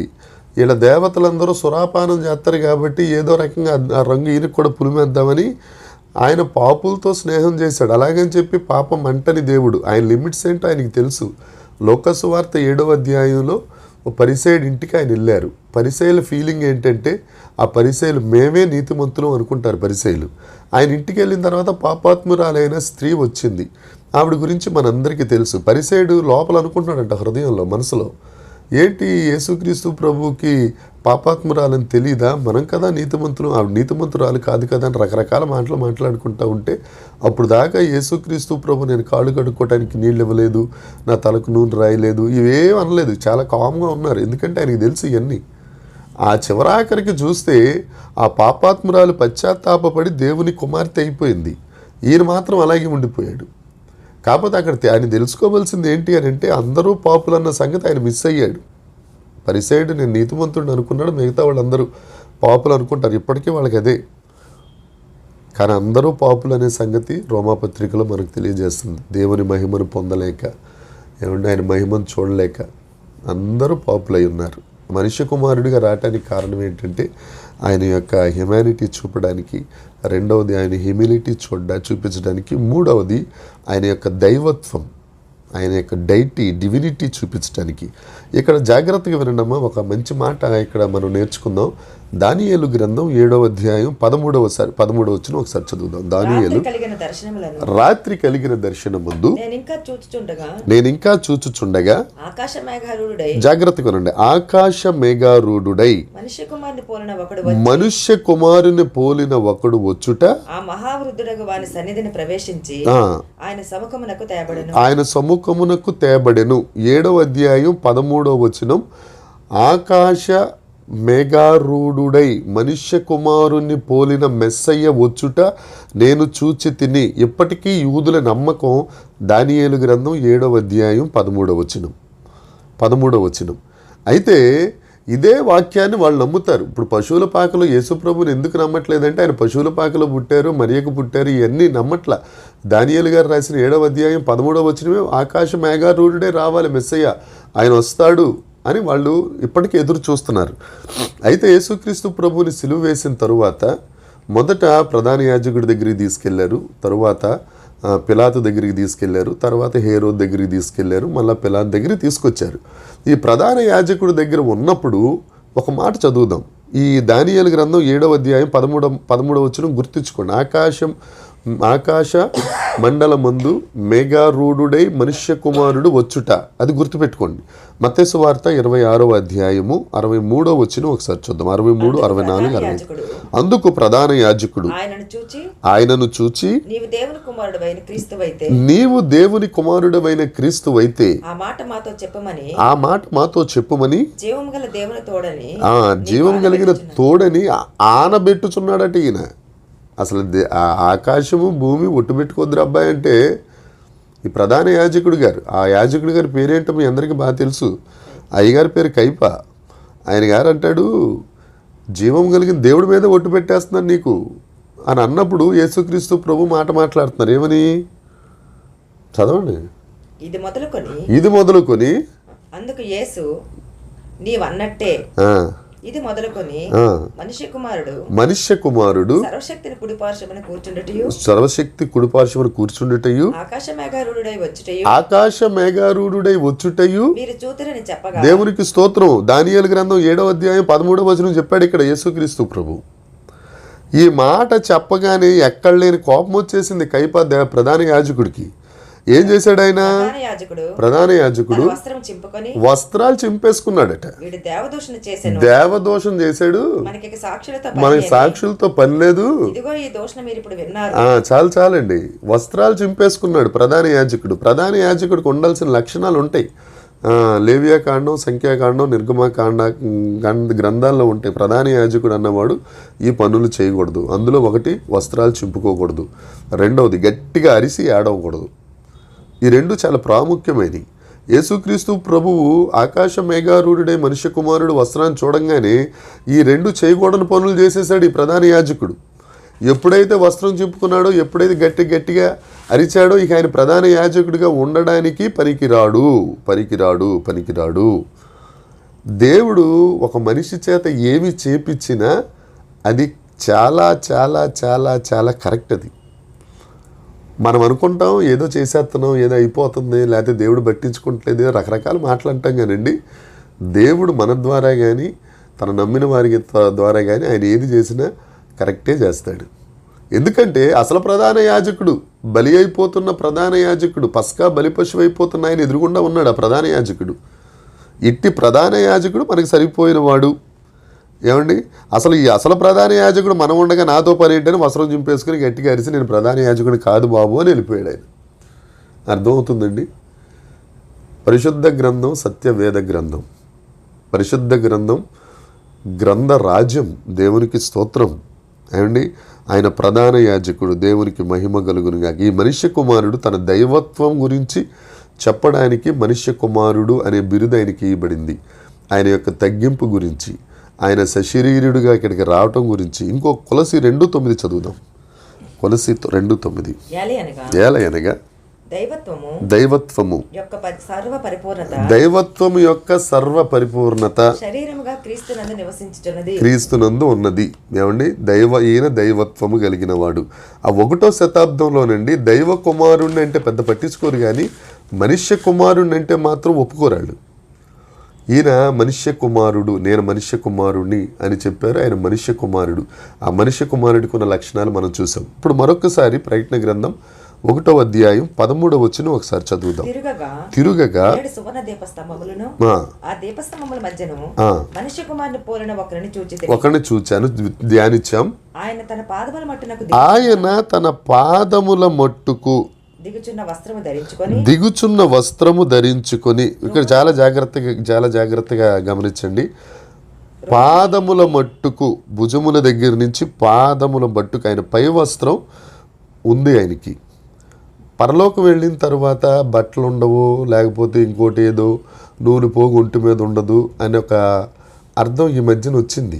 Speaker 1: వీళ్ళ దేవతలందరూ సురాపానం చేస్తారు కాబట్టి ఏదో రకంగా ఆ రంగు ఈయనకు కూడా పులిమేద్దామని ఆయన పాపులతో స్నేహం చేశాడు. అలాగని చెప్పి పాపం అంటని దేవుడు, ఆయన లిమిట్స్ ఏంటో ఆయనకి తెలుసు. లోకాసు వార్త 7వ అధ్యాయంలో పరిసయ్యుడి ఇంటికి ఆయన వెళ్ళారు. పరిసయ్యుల ఫీలింగ్ ఏంటంటే ఆ పరిసయ్యులు మేమే నీతిమంతులు అనుకుంటారు పరిసయ్యులు. ఆయన ఇంటికి వెళ్ళిన తర్వాత పాపాత్మురాలైన స్త్రీ వచ్చింది. ఆవిడ గురించి మనందరికీ తెలుసు. పరిసయ్యుడు లోపల అనుకుంటున్నాడంట హృదయంలో, మనసులో, ఏంటి యేసుక్రీస్తు ప్రభువుకి పాపాత్మురాలని తెలీదా? మనం కదా నీతిమంతులు, ఆవిడ నీతిమంతురాలు కాదు కదా అని రకరకాల మాటలు మాట్లాడుకుంటూ ఉంటే అప్పుడు దాకా యేసుక్రీస్తు ప్రభు నేను కాళ్ళు కడుక్కోవడానికి నీళ్ళు ఇవ్వలేదు, నా తలకు నూనె రాయలేదు, ఇవేం అనలేదు. చాలా కామ్గా ఉన్నారు. ఎందుకంటే ఆయనకి తెలుసు ఇవన్నీ. ఆ చివరాఖరికి చూస్తే ఆ పాపాత్మురాలు పశ్చాత్తాపపడి దేవుని కుమార్తె అయిపోయింది. ఈయన మాత్రం అలాగే ఉండిపోయాడు. కాకపోతే అక్కడ ఆయన తెలుసుకోవాల్సింది ఏంటి అని అంటే అందరూ పాపులు అన్న సంగతి ఆయన మిస్ అయ్యాడు. పరిసయ్యుడు నేను నీతిమంతుడిని అనుకున్నాడు, మిగతా వాళ్ళందరూ పాపులు అనుకుంటారు. ఇప్పటికీ వాళ్ళకి అదే. కానీ అందరూ పాపులు అనే సంగతి రోమాపత్రికలో మనకు తెలియజేస్తుంది. దేవుని మహిమను పొందలేక, ఏమంటే ఆయన మహిమను చూడలేక అందరూ పాపులై ఉన్నారు. మనుష్య కుమారుడిగా రావటానికి కారణం ఏంటంటే ఆయన యొక్క హ్యుమానిటీ చూపడానికి, రెండవది ఆయన హ్యూమిలిటీ చూపించడానికి, మూడవది ఆయన యొక్క దైవత్వం, ఆయన యొక్క డివినిటీ చూపించడానికి. ఇక్కడ జాగ్రత్తగా వినడమ్మా, ఒక మంచి మాట ఇక్కడ మనం నేర్చుకుందాం. దానియేలు గ్రంథం 7వ అధ్యాయం 13వ వచనం ఒకసారి చదువుదాం. దానియేలు రాత్రి కలిగిన దర్శనమందు నేను ఇంకా చూచుచుండగా జాగ్రత్తగా వినండి, ఆకాశ మేఘారూఢుడై మనుష్య కుమారుని పోలిన ఒకడు వచ్చుట
Speaker 2: ఆ మహావృద్ధుడగు వాని సన్నిధిని ప్రవేశించి
Speaker 1: ఆయన సముఖమునకు తేబడెను. 7వ అధ్యాయం 13వ వచనం. ఆకాశ మేఘారూఢుడై మనుష్య కుమారుణ్ణి పోలిన మెస్సయ్య వచ్చుట నేను చూచి తిని. ఇప్పటికీ యూదుల నమ్మకం దానియేలు గ్రంథం 7వ అధ్యాయం 13వ వచనం. అయితే ఇదే వాక్యాన్ని వాళ్ళు నమ్ముతారు. ఇప్పుడు పశువుల పాకలో యేసుప్రభుని ఎందుకు నమ్మట్లేదంటే ఆయన పశువుల పాకలో పుట్టారు, మరియకు పుట్టారు, ఇవన్నీ నమ్మట్ల. దానియేలు గారు రాసిన 7వ అధ్యాయం 13వ వచనమే ఆకాశ మేఘారూఢుడే రావాలి మెస్సయ్య, ఆయన వస్తాడు అని వాళ్ళు ఇప్పటికీ ఎదురు చూస్తున్నారు. అయితే యేసుక్రీస్తు ప్రభువుని సిలువ వేసిన తరువాత మొదట ప్రధాన యాజకుడి దగ్గరికి తీసుకెళ్లారు, తరువాత పిలాతు దగ్గరికి తీసుకెళ్లారు, తర్వాత హేరోద్ దగ్గరికి తీసుకెళ్లారు, మళ్ళీ పిలాతు దగ్గరికి తీసుకొచ్చారు. ఈ ప్రధాన యాజకుడి దగ్గర ఉన్నప్పుడు ఒక మాట చదువుదాం. ఈ దానియేలు గ్రంథం 7వ అధ్యాయం 13వ వచనం గుర్తుంచుకోండి. ఆకాశ మండలమందు మేఘారూఢుడై మనుష్య కుమారుడు వచ్చుట, అది గుర్తుపెట్టుకోండి. మత్తయి సువార్త 26వ అధ్యాయము 63వ వచనం ఒకసారి చూద్దాం. 63, 64, 65. అందుకు ప్రధాన యాజకుడు ఆయనను చూచి నీవు దేవుని కుమారుడవైన క్రీస్తువైతే ఆ మాట మాతో చెప్పుమని జీవం కలిగిన తోడని ఆనబెట్టుచున్నాడట ఈయన. అసలు ఆకాశము భూమి ఒట్టు పెట్టుకోద్దురు అబ్బాయి అంటే ఈ ప్రధాన యాజకుడు గారు, ఆ యాజకుడి గారి పేరేంటో మీ అందరికీ బాగా తెలుసు. అయ్యగారి పేరు కైప. ఆయన గారు అంటాడు, జీవం కలిగిన దేవుడి మీద ఒట్టు పెట్టేస్తున్నాను నీకు అని అన్నప్పుడు యేసుక్రీస్తు ప్రభు మాట మాట్లాడుతున్నారు. ఏమని చదవండి. ఇది మొదలుకొని
Speaker 2: అందుకు యేసు నీవన్నట్టే ఇది మొదలుకొని మనుష్య కుమారుడు సర్వశక్తి
Speaker 1: కుడిపార్శ్వమున కూర్చుండుటయు ఆకాశ మేఘారూఢుడై వచ్చుటయు
Speaker 2: మీరు చూతురని చెప్పగా
Speaker 1: దేవునికి స్తోత్రం. దానియేలు గ్రంథం 7వ అధ్యాయం 13వ వచనం చెప్పాడు ఇక్కడ యేసుక్రీస్తు ప్రభు. ఈ మాట చెప్పగానే ఎక్కడ లేని కోపం వచ్చేసింది కైప ప్రధాన యాజకుడికి. ఏం చేశాడు ఆయన?
Speaker 2: ప్రధాన యాజకుడు
Speaker 1: తన
Speaker 2: వస్త్రం చింపుకొని
Speaker 1: వస్త్రాలు చింపేసుకున్నాడట.
Speaker 2: వీడు దేవదూషణ చేసెను.
Speaker 1: దేవదోషం చేశాడు.
Speaker 2: మనకి సాక్షులతో
Speaker 1: మనకి సాక్షులతో పని లేదు.
Speaker 2: ఇదిగో ఈ దోషణ మీరు ఇప్పుడు విన్నారు.
Speaker 1: చాలండి. వస్త్రాలు చింపేసుకున్నాడు ప్రధాన యాజకుడు. ప్రధాన యాజకుడికి ఉండాల్సిన లక్షణాలు ఉంటాయి. లేవియాకాండం, సంఖ్యాకాండం, నిర్గమకాండ గ్రంథాల్లో ఉంటాయి. ప్రధాన యాజకుడు అన్నవాడు ఈ పనులు చేయకూడదు. అందులో ఒకటి వస్త్రాలు చింపుకోకూడదు, రెండవది గట్టిగా అరిసి ఏడవకూడదు. ఈ రెండు చాలా ప్రాముఖ్యమైనవి. యేసుక్రీస్తు ప్రభువు ఆకాశ మేఘారూఢుడే మనుష్య కుమారుడు వస్త్రాన్ని చూడంగానే ఈ రెండు చేయకూడని పనులు చేసేసాడు ఈ ప్రధాన యాజకుడు. ఎప్పుడైతే వస్త్రం చింపుకున్నాడో, ఎప్పుడైతే గట్టిగా అరిచాడో, ఇక ఆయన ప్రధాన యాజకుడిగా ఉండడానికి పనికిరాడు. దేవుడు ఒక మనిషి చేత ఏమి చేపించినా అది చాలా చాలా చాలా చాలా కరెక్ట్. అది మనం అనుకుంటాం ఏదో చేసేస్తున్నాం, ఏదో అయిపోతుంది, లేకపోతే దేవుడు పట్టించుకుంటలేదు, రకరకాల మాటలు అంటాం. కానండి దేవుడు మన ద్వారా కానీ తన నమ్మిన వారి ద్వారా కానీ ఆయన ఏది చేసినా కరెక్టే చేస్తాడు. ఎందుకంటే అసలు ప్రధాన యాజకుడు, బలి అయిపోతున్న ప్రధాన యాజకుడు, పస్కా బలి పశువు అయిపోతున్న ఆయన ఎదురుగుండా ఉన్నాడు ఆ ప్రధాన యాజకుడు. ఇట్టి ప్రధాన యాజకుడు మనకి సరిపోయిన వాడు. ఏమండి, అసలు ప్రధాన యాజకుడు మనం ఉండగా నాతో పని ఏంటని వస్త్రం చింపేసుకుని గట్టిగా అరిసి నేను ప్రధాన యాజకుడు కాదు బాబు అని వెళ్ళిపోయాడు ఆయన. అర్థమవుతుందండి? పరిశుద్ధ గ్రంథం సత్యవేద గ్రంథం. పరిశుద్ధ గ్రంథం గ్రంథ రాజ్యం. దేవునికి స్తోత్రం. ఏమండి, ఆయన ప్రధాన యాజకుడు. దేవునికి మహిమ కలుగునుగా. ఈ మనుష్య కుమారుడు తన దైవత్వం గురించి చెప్పడానికి మనుష్య కుమారుడు అనే బిరుదు ఆయనకి ఇవ్వబడింది. ఆయన యొక్క తగ్గింపు గురించి, ఆయన సశరీరుడుగా ఇక్కడికి రావటం గురించి. ఇంకో కొలసి 2:9 చదువుదాం. కొలసి 2:9. ఏలయనగా దైవత్వము యొక్క సర్వ పరిపూర్ణత క్రీస్తునందు ఉన్నది. ఏమండి, ఈయన దైవత్వము కలిగిన వాడు. ఆ 1వ శతాబ్దంలోనండి దైవ కుమారుణ్ణి అంటే పెద్ద పట్టించుకోరు, కానీ మనుష్య కుమారుణ్ణి అంటే మాత్రం ఒప్పుకోరాళ్ళు. ఈయన మనుష్య కుమారుడు, నేను మనుష్య కుమారుణ్ణి అని చెప్పారు. ఆయన మనుష్య కుమారుడు. ఆ మనుష్య కుమారుడికి ఉన్న లక్షణాలు మనం చూసాం. ఇప్పుడు మరొకసారి ప్రకటన గ్రంథం 1వ అధ్యాయం 13వ వచనం ఒకసారి చదువుదాం. తిరుగగా ఒకరిని చూచాను, ధ్యానించాం. ఆయన తన పాదముల మట్టుకు దిగుచున్న వస్త్రము ధరించుకొని. ఇక్కడ చాలా జాగ్రత్తగా గమనించండి. పాదముల మట్టుకు, భుజముల దగ్గర నుంచి పాదముల మట్టుకు ఆయన పై వస్త్రం ఉంది ఆయనకి. పరలోకి వెళ్ళిన తర్వాత బట్టలు ఉండవు, లేకపోతే ఇంకోటి ఏదో నూనె పోగు ఒంటి మీద ఉండదు అనే ఒక అర్థం ఈ మధ్యన వచ్చింది.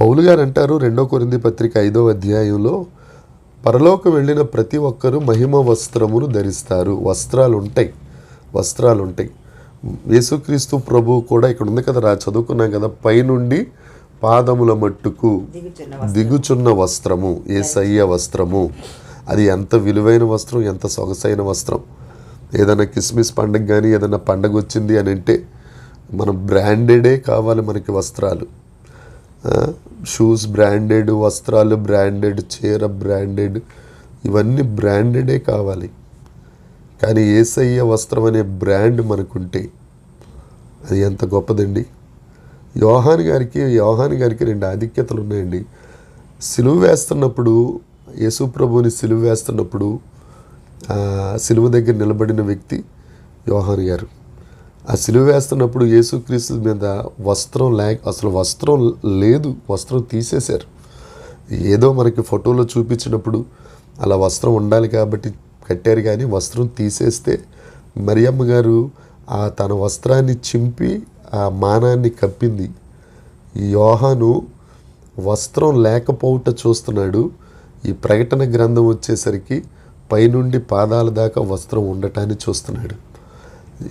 Speaker 1: పౌలు గారు అంటారు 2 కొరింథీ పత్రిక 5వ అధ్యాయంలో, పరలోకి వెళ్ళిన ప్రతి ఒక్కరూ మహిమ వస్త్రమును ధరిస్తారు. వస్త్రాలు ఉంటాయి. యేసుక్రీస్తు ప్రభువు కూడా ఇక్కడ ఉంది కదా, చదువుకున్నాం కదా, పైనుండి పాదముల మట్టుకు దిగుచున్న వస్త్రము యేసయ్య వస్త్రము. అది ఎంత విలువైన వస్త్రం, ఎంత సొగసైన వస్త్రం. ఏదైనా క్రిస్మస్ పండుగ కానీ ఏదైనా పండుగ వచ్చింది అని అంటే మనం బ్రాండెడే కావాలి మనకి వస్త్రాలు. షూస్ బ్రాండెడ్, వస్త్రాలు బ్రాండెడ్, చీర బ్రాండెడ్, ఇవన్నీ బ్రాండెడే కావాలి. కానీ యేసయ్య వస్త్రం అనే బ్రాండ్ మనకుంటే అది ఎంత గొప్పదండి. యోహాను గారికి 2 ఆధిక్యతలు ఉన్నాయండి. సిలువ వేస్తున్నప్పుడు, యేసు ప్రభువుని సిలువ వేస్తున్నప్పుడు సిలువ దగ్గర నిలబడిన వ్యక్తి యోహాను గారు. ఆ సిలువ వేస్తున్నప్పుడు యేసుక్రీస్తు మీద అసలు వస్త్రం లేదు, వస్త్రం తీసేశారు. ఏదో మనకి ఫోటోలో చూపించినప్పుడు అలా వస్త్రం ఉండాలి కాబట్టి కట్టారు, కానీ వస్త్రం తీసేస్తే మరియమ్మ గారు తన వస్త్రాన్ని చింపి ఆ మానాన్ని కప్పింది. ఈ యోహాను వస్త్రం లేకపోవట చూస్తున్నాడు. ఈ ప్రకటన గ్రంథం వచ్చేసరికి పైనుండి పాదాల దాకా వస్త్రం ఉండటాన్ని చూస్తున్నాడు.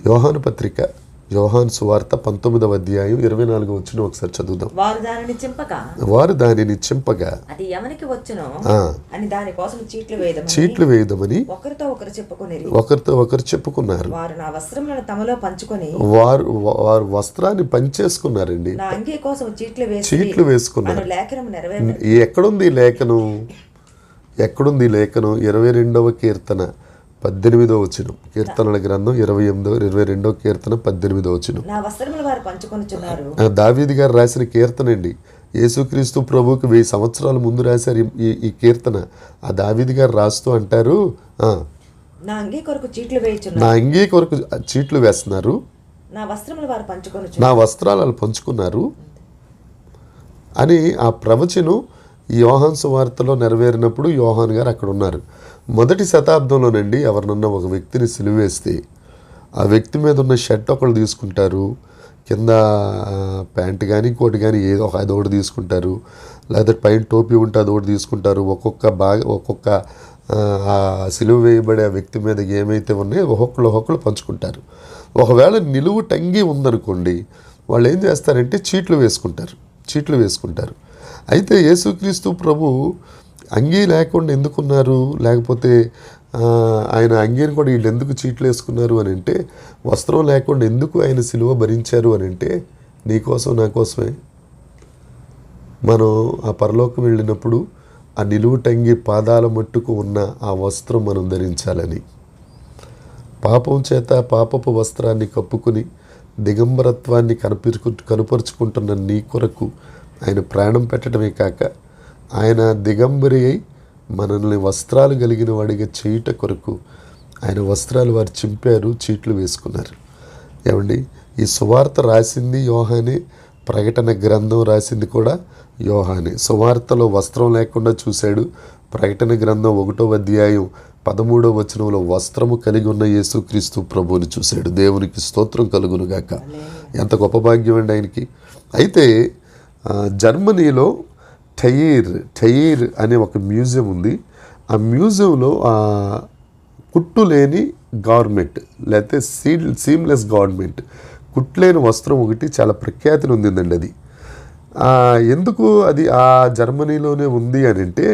Speaker 1: యోహాను పత్రిక, యోహాను సువార్త 19వ అధ్యాయం 24వ వచనం ఒకసారి చదువుదాం. వారు దానిని చింపగా
Speaker 2: అది ఎవరికి వచ్చునో అని దాని కోసం
Speaker 1: చీట్లు వేయదమని
Speaker 2: ఒకరితో
Speaker 1: ఒకరు చెప్పుకున్నారు.
Speaker 2: వారు నా వస్త్రములను తమలో పంచుకొని
Speaker 1: వారు వస్త్రాన్ని పంచేసుకున్నారండి.
Speaker 2: నా అంగీ కోసం
Speaker 1: చీట్లు వేసుకున్నారు. ఎక్కడుంది లేఖనం? 22వ కీర్తన 18వ వచనం, కీర్తనల గ్రంథం 22వ కీర్తన 18వ వచనం.
Speaker 2: నా వస్త్రములు వారు పంచుకొనుచున్నారు.
Speaker 1: దావీదు గారు రాసిన కీర్తన అండి. యేసుక్రీస్తు ప్రభువుకి 1000 సంవత్సరాల ముందు రాశారు ఈ కీర్తన. ఆ దావీదు గారు రాస్తూ అంటారు,
Speaker 2: నా అంగీ కొరకు చీట్లు వేయుచున్నారు,
Speaker 1: నా అంగీ కొరకు చీట్లు వేస్తున్నారు,
Speaker 2: నా వస్త్రములు వారు పంచుకొనుచున్నారు,
Speaker 1: నా వస్త్రాలు వాళ్ళు పంచుకున్నారు అని ఆ ప్రవచనం ఈ యోహాను సువార్తలో నెరవేరినప్పుడు యోహాను గారు అక్కడ ఉన్నారు. మొదటి శతాబ్దంలోనండి ఎవరినన్నా ఒక వ్యక్తిని సిలువేస్తే ఆ వ్యక్తి మీద ఉన్న షర్ట్ ఒకళ్ళు తీసుకుంటారు, కింద ప్యాంట్ కానీ ఇంకోటి కానీ ఏదో అదొకటి తీసుకుంటారు, లేదా పైన టోపీ ఉంటే అదొకటి తీసుకుంటారు. ఒక్కొక్క ఆ సిలువ వేయబడే ఆ వ్యక్తి మీద ఏమైతే ఉన్నాయో ఒక్కొక్కళ్ళు పంచుకుంటారు. ఒకవేళ నిలువు టంగి ఉందనుకోండి, వాళ్ళు ఏం చేస్తారంటే చీట్లు వేసుకుంటారు. అయితే యేసుక్రీస్తు ప్రభు అంగీ లేకుండా ఎందుకున్నారు, లేకపోతే ఆయన అంగీని కూడా వీళ్ళు ఎందుకు చీట్లు వేసుకున్నారు అని అంటే, వస్త్రం లేకుండా ఎందుకు ఆయన సిలువ భరించారు అని అంటే, నీకోసం నా కోసమే. మనం ఆ పరలోకం వెళ్ళినప్పుడు ఆ నిలువు టంగి పాదాల మట్టుకు ఉన్న ఆ వస్త్రం మనం ధరించాలని, పాపం చేత పాపపు వస్త్రాన్ని కప్పుకుని దిగంబరత్వాన్ని కనుపరుచుకుంటున్న నీ కొరకు ఆయన ప్రాణం పెట్టడమే కాక, ఆయన దిగంబరి అయి మనల్ని వస్త్రాలు కలిగిన వాడిగా చేయుట కొరకు ఆయన వస్త్రాలు వారు చింపారు, చీట్లు వేసుకున్నారు. ఏమండి, ఈ సువార్త రాసింది యోహానే, ప్రకటన గ్రంథం రాసింది కూడా యోహానే. సువార్తలో వస్త్రం లేకుండా చూశాడు, ప్రకటన గ్రంథం 1వ అధ్యాయం 13వ వచనంలో వస్త్రము కలిగి ఉన్న యేసుక్రీస్తు ప్రభువుని చూశాడు. దేవునికి స్తోత్రం కలుగునుగాక. ఎంత గొప్ప భాగ్యం అండి ఆయనకి. అయితే జర్మనీలో టైర్ అనే ఒక మ్యూజియం ఉంది. ఆ మ్యూజియంలో కుట్టు లేని గార్మెంట్, లేకపోతే సీమ్లెస్ గార్మెంట్, కుట్లేని వస్త్రం ఒకటి చాలా ప్రఖ్యాతిని ఉండిందండి. అది ఎందుకు అది ఆ జర్మనీలోనే ఉంది అని అంటే,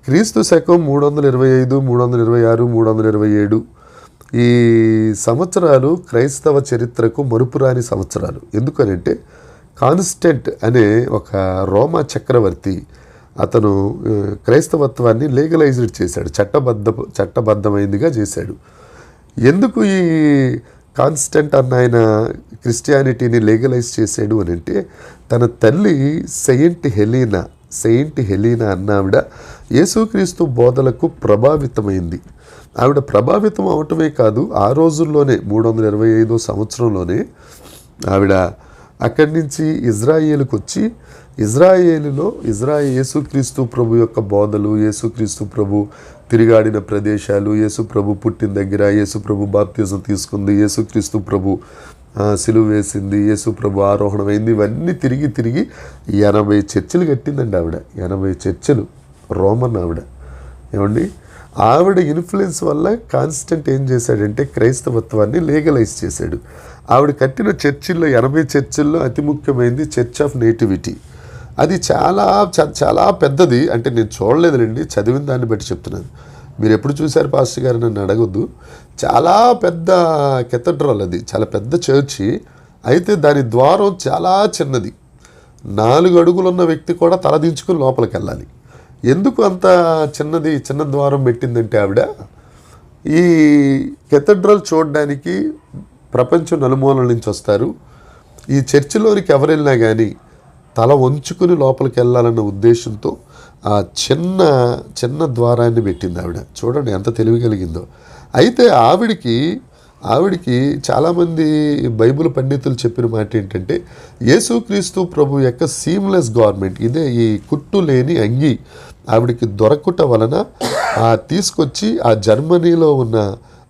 Speaker 1: క్రీస్తు శకం 325, 326, 327 ఈ సంవత్సరాలు క్రైస్తవ చరిత్రకు మరుపురాని సంవత్సరాలు. ఎందుకనంటే కాన్స్టెంట్ అనే ఒక రోమా చక్రవర్తి అతను క్రైస్తవత్వాన్ని లీగలైజ్డ్ చేశాడు, చట్టబద్ధమైందిగా చేశాడు. ఎందుకు ఈ కాన్స్టెంట్ అన్న ఆయన క్రిస్టియానిటీని లీగలైజ్ చేశాడు అని అంటే, తన తల్లి సెయింట్ హెలీనా అన్న ఆవిడ యేసుక్రీస్తు బోధలకు ప్రభావితమైంది. ఆవిడ ప్రభావితం అవటమే కాదు, ఆ రోజుల్లోనే 325వ సంవత్సరంలోనే ఆవిడ అక్కడి నుంచి ఇజ్రాయేలుకు వచ్చి, యేసుక్రీస్తు ప్రభు యొక్క బోధలు, యేసుక్రీస్తు ప్రభు తిరిగాడిన ప్రదేశాలు, యేసు ప్రభు పుట్టిన దగ్గర, యేసు ప్రభు బాప్తిజం తీసుకుంది, యేసుక్రీస్తు ప్రభు సిలువ వేసింది, యేసు ప్రభు ఆరోహణమైంది, ఇవన్నీ తిరిగి 80 చర్చిలు కట్టిందండి ఆవిడ. 80 చర్చిలు, రోమన్ ఆవిడ. ఏమండి, ఆవిడ ఇన్ఫ్లుయెన్స్ వల్ల కాన్స్టెంట్ ఏం చేశాడంటే క్రైస్తవత్వాన్ని లీగలైజ్ చేశాడు. ఆవిడ కట్టిన చర్చిల్లో 80 చర్చిల్లో అతి ముఖ్యమైనది చర్చ్ ఆఫ్ నేటివిటీ. అది చాలా పెద్దది. అంటే నేను చూడలేదులేండి, చదివిన దాన్ని బట్టి చెప్తున్నాను. మీరు ఎప్పుడు చూశారు పాస్టర్ గారు నన్ను అడగొద్దు. చాలా పెద్ద కెథడ్రల్, అది చాలా పెద్ద చర్చి. అయితే దాని ద్వారం చాలా చిన్నది. 4 అడుగులున్న వ్యక్తి కూడా తలదించుకుని లోపలికి వెళ్ళాలి. ఎందుకు అంత చిన్న ద్వారం పెట్టిందంటే ఆవిడ, ఈ కెథడ్రల్ చూడడానికి ప్రపంచం నలుమూలల నుంచి వస్తారు. ఈ చర్చిలోనికి ఎవరు వెళ్ళినా కానీ తల వంచుకుని లోపలికి వెళ్ళాలన్న ఉద్దేశంతో ఆ చిన్న ద్వారాన్ని పెట్టింది ఆవిడ. చూడండి ఎంత తెలివి కలిగిందో. అయితే ఆవిడికి చాలామంది బైబిల్ పండితులు చెప్పిన మాట ఏంటంటే, యేసుక్రీస్తు ప్రభు యొక్క సీమ్లెస్ గార్మెంట్, ఇదే ఈ కుట్టు లేని అంగి ఆవిడికి దొరకుట వలన తీసుకొచ్చి ఆ జర్మనీలో ఉన్న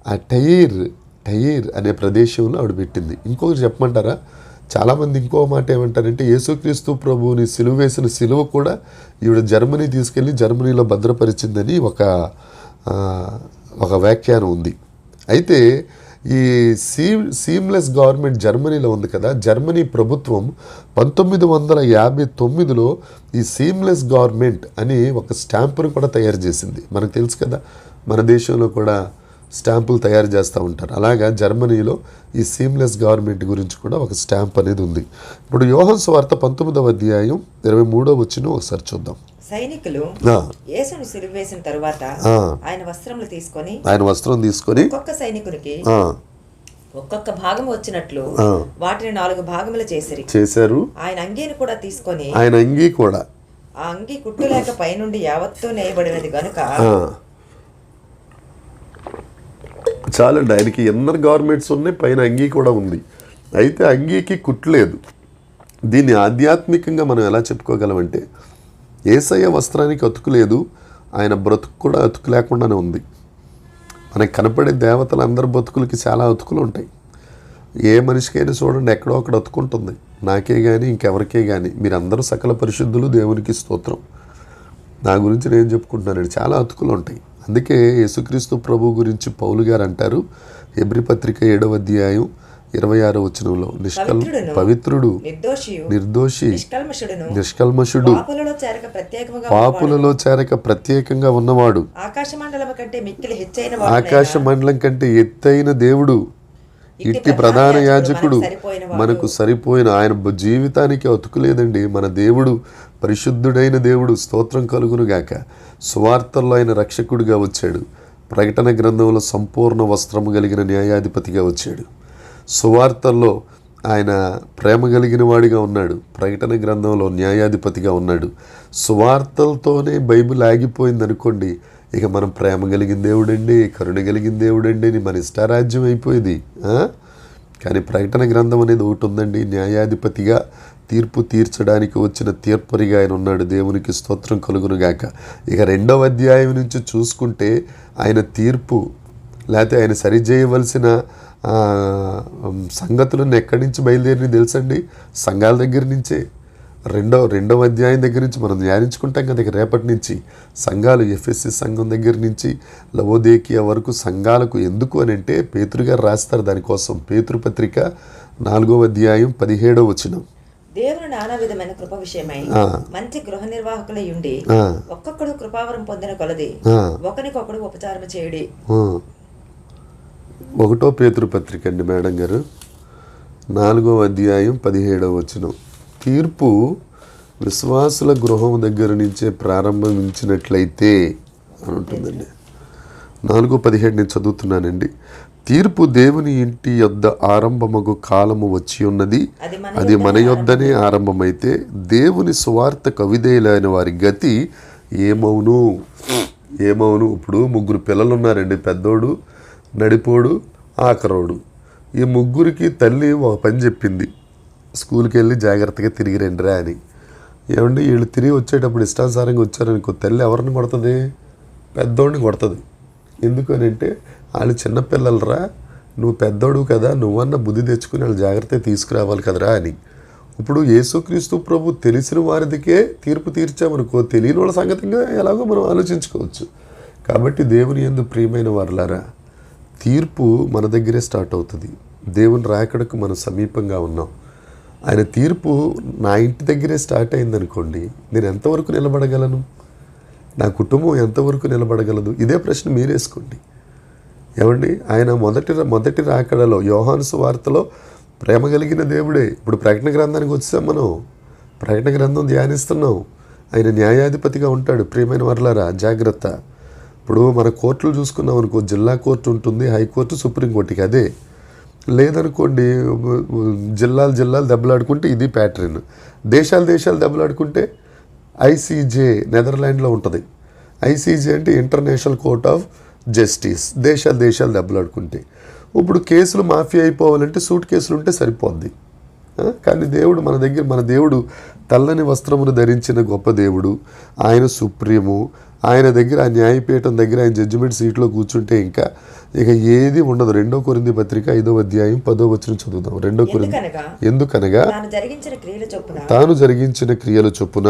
Speaker 1: ఆ టైర్ అనే ప్రదేశంలో ఆవిడ పెట్టింది. ఇంకొకటి చెప్పమంటారా, చాలామంది ఇంకో మాట ఏమంటారంటే, యేసుక్రీస్తు ప్రభువుని సిలువ వేసిన సిలువ కూడా ఈవిడ జర్మనీ తీసుకెళ్ళి జర్మనీలో భద్రపరిచిందని ఒక వ్యాఖ్యానం ఉంది. అయితే ఈ సీమ్లెస్ గవర్నమెంట్ జర్మనీలో ఉంది కదా, జర్మనీ ప్రభుత్వం 1959లో ఈ సీమ్లెస్ గవర్నమెంట్ అని ఒక స్టాంపును కూడా తయారు చేసింది. మనకు తెలుసు కదా, మన దేశంలో కూడా స్టాంపులు తయారు చేస్తూ ఉంటారు. అలాగా జర్మనీలో ఈ సీమ్లెస్ గవర్నమెంట్ గురించి కూడా ఒక స్టాంప్ అనేది ఉంది. ఇప్పుడు యోహాను సువార్త 19వ అధ్యాయం 23వ వచనం ఒకసారి చూద్దాం.
Speaker 2: సైనికులు
Speaker 1: ఆ,
Speaker 2: యేసును సిలువ వేసిన తరువాత
Speaker 1: ఆ.
Speaker 2: ఆయన వస్త్రములు తీసుకొని
Speaker 1: ఆయన వస్త్రం తీసుకొని
Speaker 2: ఒక్కొక్క సైనికునికి
Speaker 1: ఆ,
Speaker 2: ఒక్కొక్క భాగం వచ్చినట్లు
Speaker 1: ఆ.
Speaker 2: వాటిని 4 భాగములు చేసిరి.
Speaker 1: చేశారు.
Speaker 2: ఆయన అంగీని కూడా తీసుకొని
Speaker 1: ఆయన అంగీ కూడా
Speaker 2: ఆ అంగీ కుట్టు లేక పైనుండి యావత్తూ నేయబడినది గనుక
Speaker 1: ఆ, చాలండి. ఆయనకి ఇన్నర్ గార్మెంట్స్ ఉన్నాయి, పైన అంగీ కూడా ఉంది. అయితే అంగీకి కుట్లేదు. దీన్ని ఆధ్యాత్మికంగా మనం ఎలా చెప్పుకోగలమంటే, యేసయ్య వస్త్రానికి అతుకు లేదు, ఆయన బ్రతుకు కూడా అతుకు లేకుండానే ఉంది. మనకి కనపడే దేవతలు అందరి బతుకులకి చాలా అతుకులు ఉంటాయి. ఏ మనిషికైనా చూడండి, ఎక్కడో అక్కడ అతుకుంటుంది. నాకే కానీ ఇంకెవరికే కానీ మీరందరూ సకల పరిశుద్ధులు, దేవునికి స్తోత్రం. నా గురించి నేను చెప్పుకుంటున్నానండి, చాలా అతుకులు ఉంటాయి. అందుకే యేసుక్రీస్తు ప్రభు గురించి పౌలు గారు అంటారు, హెబ్రీ పత్రిక 7వ అధ్యాయం 26వ వచనంలో, పవిత్రుడు, నిర్దోషి, నిష్కల్మషుడు, పాపులలో చేరక ప్రత్యేకంగా ఉన్నవాడు,
Speaker 2: ఆకాశ
Speaker 1: మండలం కంటే ఎత్తైన దేవుడు, ఇట్టి ప్రధాన యాజకుడు, మనకు సరిపోయిన ఆయన జీవితానికి అతుకులేదండి. మన దేవుడు పరిశుద్ధుడైన దేవుడు, స్తోత్రం కలుగును గాక. సువార్తల్లో ఆయన రక్షకుడిగా వచ్చాడు. ప్రకటన గ్రంథంలో సంపూర్ణ వస్త్రము కలిగిన న్యాయాధిపతిగా వచ్చాడు. సువార్తల్లో ఆయన ప్రేమ కలిగిన వాడిగా ఉన్నాడు. ప్రకటన గ్రంథంలో న్యాయాధిపతిగా ఉన్నాడు. సువార్తలతోనే బైబిల్ ఆగిపోయింది అనుకోండి, ఇక మనం ప్రేమ కలిగిన దేవుడండి, కరుణ కలిగిన దేవుడండి అని మన ఇష్టారాజ్యం అయిపోయింది. కానీ ప్రకటన గ్రంథం అనేది ఒకటి ఉందండి. న్యాయాధిపతిగా తీర్పు తీర్చడానికి వచ్చిన తీర్పరిగా ఆయన ఉన్నాడు. దేవునికి స్తోత్రం కలుగును గాక. ఇక 2వ అధ్యాయం నుంచి చూసుకుంటే ఆయన తీర్పు లేకపోతే ఆయన సరిచేయవలసిన సంగతులను ఎక్కడి నుంచి బయలుదేరి తెలుసండి? సంఘాల దగ్గర నుంచే. రెండవ అధ్యాయం దగ్గర నుంచి మనం ధ్యానించుకుంటాం కదా. ఇక రేపటి నుంచి సంఘాలు, ఎఫ్ఎస్సి సంఘం దగ్గర నుంచి లవోదేకియా వరకు సంఘాలకు ఎందుకు అని అంటే పేతురు గారు రాస్తారు దానికోసం. పేతురు పత్రిక 4వ అధ్యాయం 17వ వచనం,
Speaker 2: దేవుని నానా విధమైన కృప విషయమై మంచి గృహ నిర్వాహకులై ఉండి ఒక్కొక్కడు కృపావరం పొందిన కొలది ఒకరికొకడు ఉపచారం చేయుడి.
Speaker 1: 1వ పేతురు పత్రిక అండి మేడం గారు, 4వ అధ్యాయం 17వ వచనం. తీర్పు విశ్వాసుల గృహం దగ్గర నుంచే ప్రారంభించినట్లయితే అని ఉంటుందండి. 4:17 నేను చదువుతున్నానండి. తీర్పు దేవుని ఇంటి యొద్ద ఆరంభమగు కాలము వచ్చి ఉన్నది, అది మన యొద్దనే ఆరంభమైతే దేవుని సువార్త కవిదేలైన వారి గతి ఏమవును? ఇప్పుడు 3 పిల్లలు ఉన్నారండి, పెద్దోడు, నడిపోడు, ఆఖరోడు. ఈ 3కి తల్లి ఒక పని చెప్పింది, స్కూల్కి వెళ్ళి జాగ్రత్తగా తిరిగి రండిరా అని. ఏమంటే వీళ్ళు తిరిగి వచ్చేటప్పుడు ఇష్టానుసారంగా వచ్చారనుకో, తల్లి ఎవరిని కొడుతుంది? పెద్దోడిని కొడుతుంది. ఎందుకని అంటే వాళ్ళు చిన్నపిల్లలరా, నువ్వు పెద్దోడు కదా, నువ్వన్న బుద్ధి తెచ్చుకుని వాళ్ళు జాగ్రత్తగా తీసుకురావాలి కదరా అని. ఇప్పుడు యేసుక్రీస్తు ప్రభు తెలిసిన వారిదికే తీర్పు తీర్చామనుకో, తెలియని వాళ్ళ సంగతిగా ఎలాగో మనం ఆలోచించుకోవచ్చు. కాబట్టి దేవుని యందు ప్రియమైన వారులారా, తీర్పు మన దగ్గరే స్టార్ట్ అవుతుంది. దేవుని రాకడకు మనం సమీపంగా ఉన్నాం. ఆయన తీర్పు నా ఇంటి దగ్గరే స్టార్ట్ అయిందనుకోండి, నేను ఎంతవరకు నిలబడగలను? నా కుటుంబం ఎంతవరకు నిలబడగలదు? ఇదే ప్రశ్న మీరేసుకోండి. ఏమండి, ఆయన మొదటి రాకడలో యోహాను సువార్తలో ప్రేమ కలిగిన దేవుడే. ఇప్పుడు ప్రకటన గ్రంథానికి వచ్చాం మనం, ప్రకటన గ్రంథం ధ్యానిస్తున్నాం. ఆయన న్యాయాధిపతిగా ఉంటాడు. ప్రియమైన వారులారా జాగ్రత్త. ఇప్పుడు మన కోర్టులు చూసుకున్నాం అనుకో, జిల్లా కోర్టు ఉంటుంది, హైకోర్టు, సుప్రీంకోర్టుకి అదే. లేదనుకోండి జిల్లాలు దెబ్బలాడుకుంటే ఇది ప్యాటర్న్. దేశాలు దెబ్బలాడుకుంటే ఐసీజే నెదర్లాండ్లో ఉంటుంది. ఐసీజే అంటే ఇంటర్నేషనల్ కోర్ట్ ఆఫ్ జస్టిస్. దేశాలు దెబ్బలాడుకుంటే. ఇప్పుడు కేసులు మాఫీ అయిపోవాలంటే సూట్ కేసులు ఉంటే సరిపోద్ది. కానీ దేవుడు మన దేవుడు తెల్లని వస్త్రమును ధరించిన గొప్ప దేవుడు. ఆయన సుప్రీము. ఆయన దగ్గర ఆ న్యాయపీఠం దగ్గర ఆయన జడ్జిమెంట్ సీట్లో కూర్చుంటే ఇక ఏది ఉండదు. 2 కొరింథీ పత్రిక 5వ అధ్యాయం 10వ వచనం చదువుదాం. 2 కొరింథీ, ఎందుకనగా తాను జరిగించిన క్రియల చొప్పున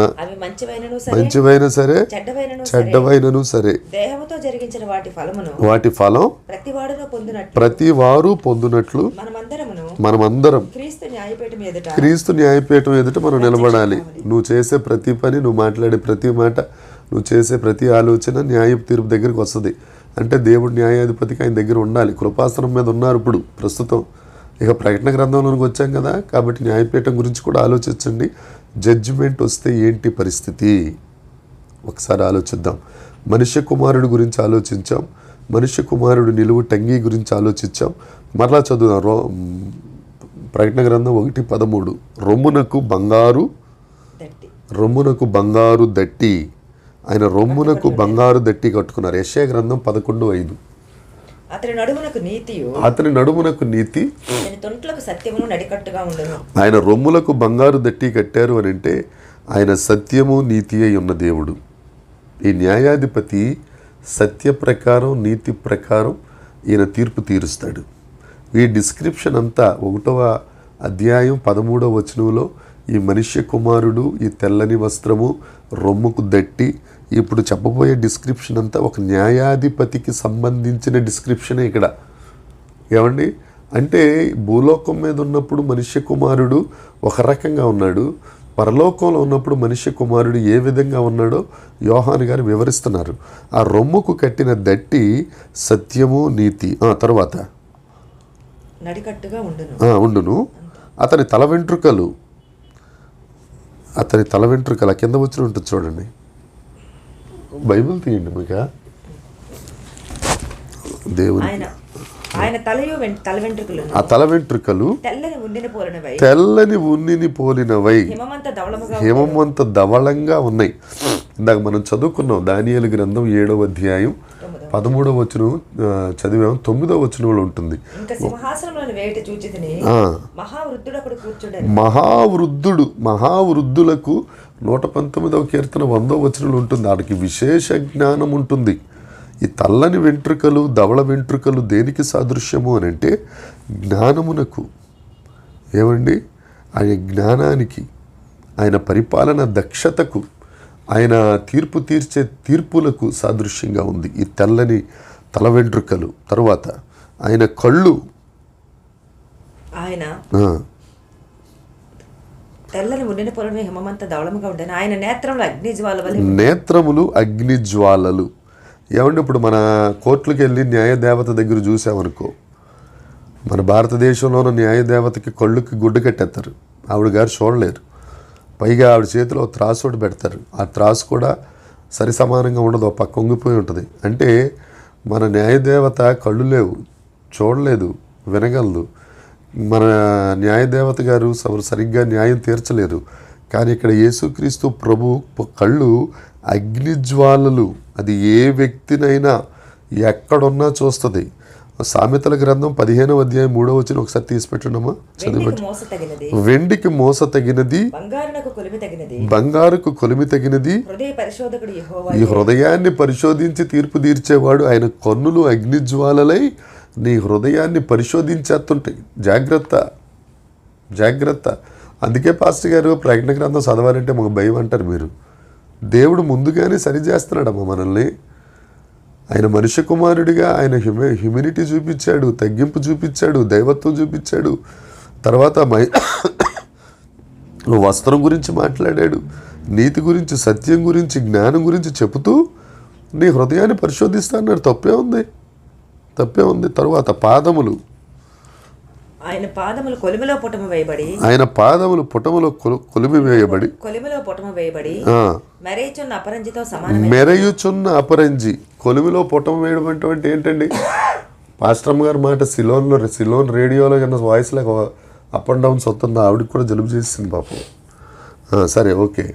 Speaker 1: మంచివైన సరే చెడ్డవైనను సరే వాటి ఫలం ప్రతి వారు పొందునట్లు మనమందరం క్రీస్తు న్యాయపీఠం ఎదుట మనం నిలబడాలి. నువ్వు చేసే ప్రతి పని, నువ్వు మాట్లాడే ప్రతి మాట, నువ్వు చేసే ప్రతి ఆలోచన న్యాయ తీర్పు దగ్గరికి వస్తుంది. అంటే దేవుడు న్యాయాధిపతికి ఆయన దగ్గర ఉండాలి. కృపాసనం మీద ఉన్నారు ఇప్పుడు ప్రస్తుతం. ఇక ప్రకటన గ్రంథంలోకి వచ్చాం కదా, కాబట్టి న్యాయపీఠం గురించి కూడా ఆలోచించండి. జడ్జిమెంట్ వస్తే ఏంటి పరిస్థితి? ఒకసారి ఆలోచిద్దాం. మనుష్య కుమారుడు గురించి ఆలోచించాం, మనుష్య కుమారుడు నిలువు టంగి గురించి ఆలోచించాం. మరలా చదువుదాం. ప్రకటన గ్రంథం 1:13. రొమ్మునకు బంగారు దట్టి, ఆయన రొమ్మునకు బంగారు దట్టి కట్టుకున్నారు. యెషయా గ్రంథం 11:5. అతని నడుమునకు నీతి,
Speaker 2: సత్యమును నడికట్టుగా ఉండను.
Speaker 1: ఆయన రొమ్ములకు బంగారు దట్టి కట్టారు అని అంటే ఆయన సత్యము నీతి అయి ఉన్న దేవుడు. ఈ న్యాయాధిపతి సత్య ప్రకారం నీతి ప్రకారం ఈయన తీర్పు తీరుస్తాడు. ఈ డిస్క్రిప్షన్ అంతా 1వ అధ్యాయం 13వ వచనంలో ఈ మనుష్య కుమారుడు, ఈ తెల్లని వస్త్రము, రొమ్ముకు దట్టి, ఇప్పుడు చెప్పబోయే డిస్క్రిప్షన్ అంతా ఒక న్యాయాధిపతికి సంబంధించిన డిస్క్రిప్షనే ఇక్కడ. ఏమండి అంటే భూలోకం మీద ఉన్నప్పుడు మనుష్య కుమారుడు ఒక రకంగా ఉన్నాడు, పరలోకంలో ఉన్నప్పుడు మనుష్య కుమారుడు ఏ విధంగా ఉన్నాడో యోహాను గారు వివరిస్తున్నారు. ఆ రొమ్ముకు కట్టిన దట్టి సత్యము నీతి, తర్వాత
Speaker 2: నడికట్టుగా
Speaker 1: ఉండును. అతని తల వెంట్రుకలు కింద వచ్చిన ఉంటుంది చూడండి. బైబిల్ తీయండి మీకు. దేవుని
Speaker 2: ఆయన తల
Speaker 1: వెంట్రుకలు తెల్లని ఉన్నిని పోలినవై హిమమంత ధవళంగా ఉన్నాయి. ఇందాక మనం చదువుకున్నాం దానియేలు గ్రంథం 7వ అధ్యాయం 13వ వచనం చదివాం. 9వ వచనంలో ఉంటుంది మహావృద్ధులకు 119వ కీర్తన 100వ వచనంలో ఉంటుంది. వాడికి విశేష జ్ఞానం ఉంటుంది. ఈ తెల్లని వెంట్రుకలు, ధవళ వెంట్రుకలు దేనికి సాదృశ్యము అని అంటే జ్ఞానమునకు. ఏమండి ఆయన జ్ఞానానికి, ఆయన పరిపాలన దక్షతకు, ఆయన తీర్పు తీర్చే తీర్పులకు సాదృశ్యంగా ఉంది ఈ తెల్లని తల వెంట్రుకలు. తర్వాత ఆయన కళ్ళు, నేత్రములు అగ్నిజ్వాలలు. ఏమంటే ఇప్పుడు మన కోర్టులకు వెళ్ళి న్యాయదేవత దగ్గర చూసామనుకో, మన భారతదేశంలో ఉన్న న్యాయదేవతకి కళ్ళుకి గుడ్డ కట్టేస్తారు. ఆవిడ గారు చూడలేరు. పైగా ఆవిడ చేతిలో త్రాసు ఒకటి పెడతారు. ఆ త్రాసు కూడా సరి సమానంగా ఉండదు, పక్క వంగిపోయి ఉంటుంది. అంటే మన న్యాయదేవత కళ్ళు లేవు, చూడలేదు, వినగలదు. మన న్యాయదేవత గారు సరిగ్గా న్యాయం తీర్చలేరు. కానీ ఇక్కడ యేసుక్రీస్తు ప్రభు కళ్ళు అగ్నిజ్వాలలు. అది ఏ వ్యక్తినైనా ఎక్కడున్నా చూస్తుంది. సామెతల గ్రంథం 15వ అధ్యాయం 3వ వచనం ఒకసారి తీసి పెట్టున్నామా, చదివి. వెండికి మోస తగినది, బంగారుకు కొలిమి తగినది. ఈ హృదయాన్ని పరిశోధించి తీర్పు తీర్చేవాడు. ఆయన కన్నులు అగ్నిజ్వాలలై నీ హృదయాన్ని పరిశోధించేస్తుంటాయి. జాగ్రత్త. అందుకే పాస్టర్ గారు ప్రకటన గ్రంథం చదవాలంటే మాకు భయం అంటారు మీరు. దేవుడు ముందుగానే సరిచేస్తున్నాడమ్మా మనల్ని. ఆయన మనుష్య కుమారుడిగా ఆయన హ్యూమినిటీ చూపించాడు, తగ్గింపు చూపించాడు, దైవత్వం చూపించాడు. తర్వాత వస్త్రం గురించి మాట్లాడాడు, నీతి గురించి, సత్యం గురించి, జ్ఞానం గురించి చెబుతూ నీ హృదయాన్ని పరిశోధిస్తా అన్నాడు. తప్పే ఉంది. తర్వాత పాదములు,
Speaker 2: ఆయన పాదములు కొలిమిలో పుటము వేయబడి,
Speaker 1: మెరయుచున్న అపరంజి. కొలిమిలో పుటము వేయడం అంటే ఏంటండి? పాస్టమ్ గారి మాట సిలోన్ రేడియోలో కన్నా వాయిస్ లాగా అప్ అండ్ డౌన్స్ వస్తుంది. ఆవిడకి కూడా జలుబు చేసింది పాపం. సరే, ఓకే.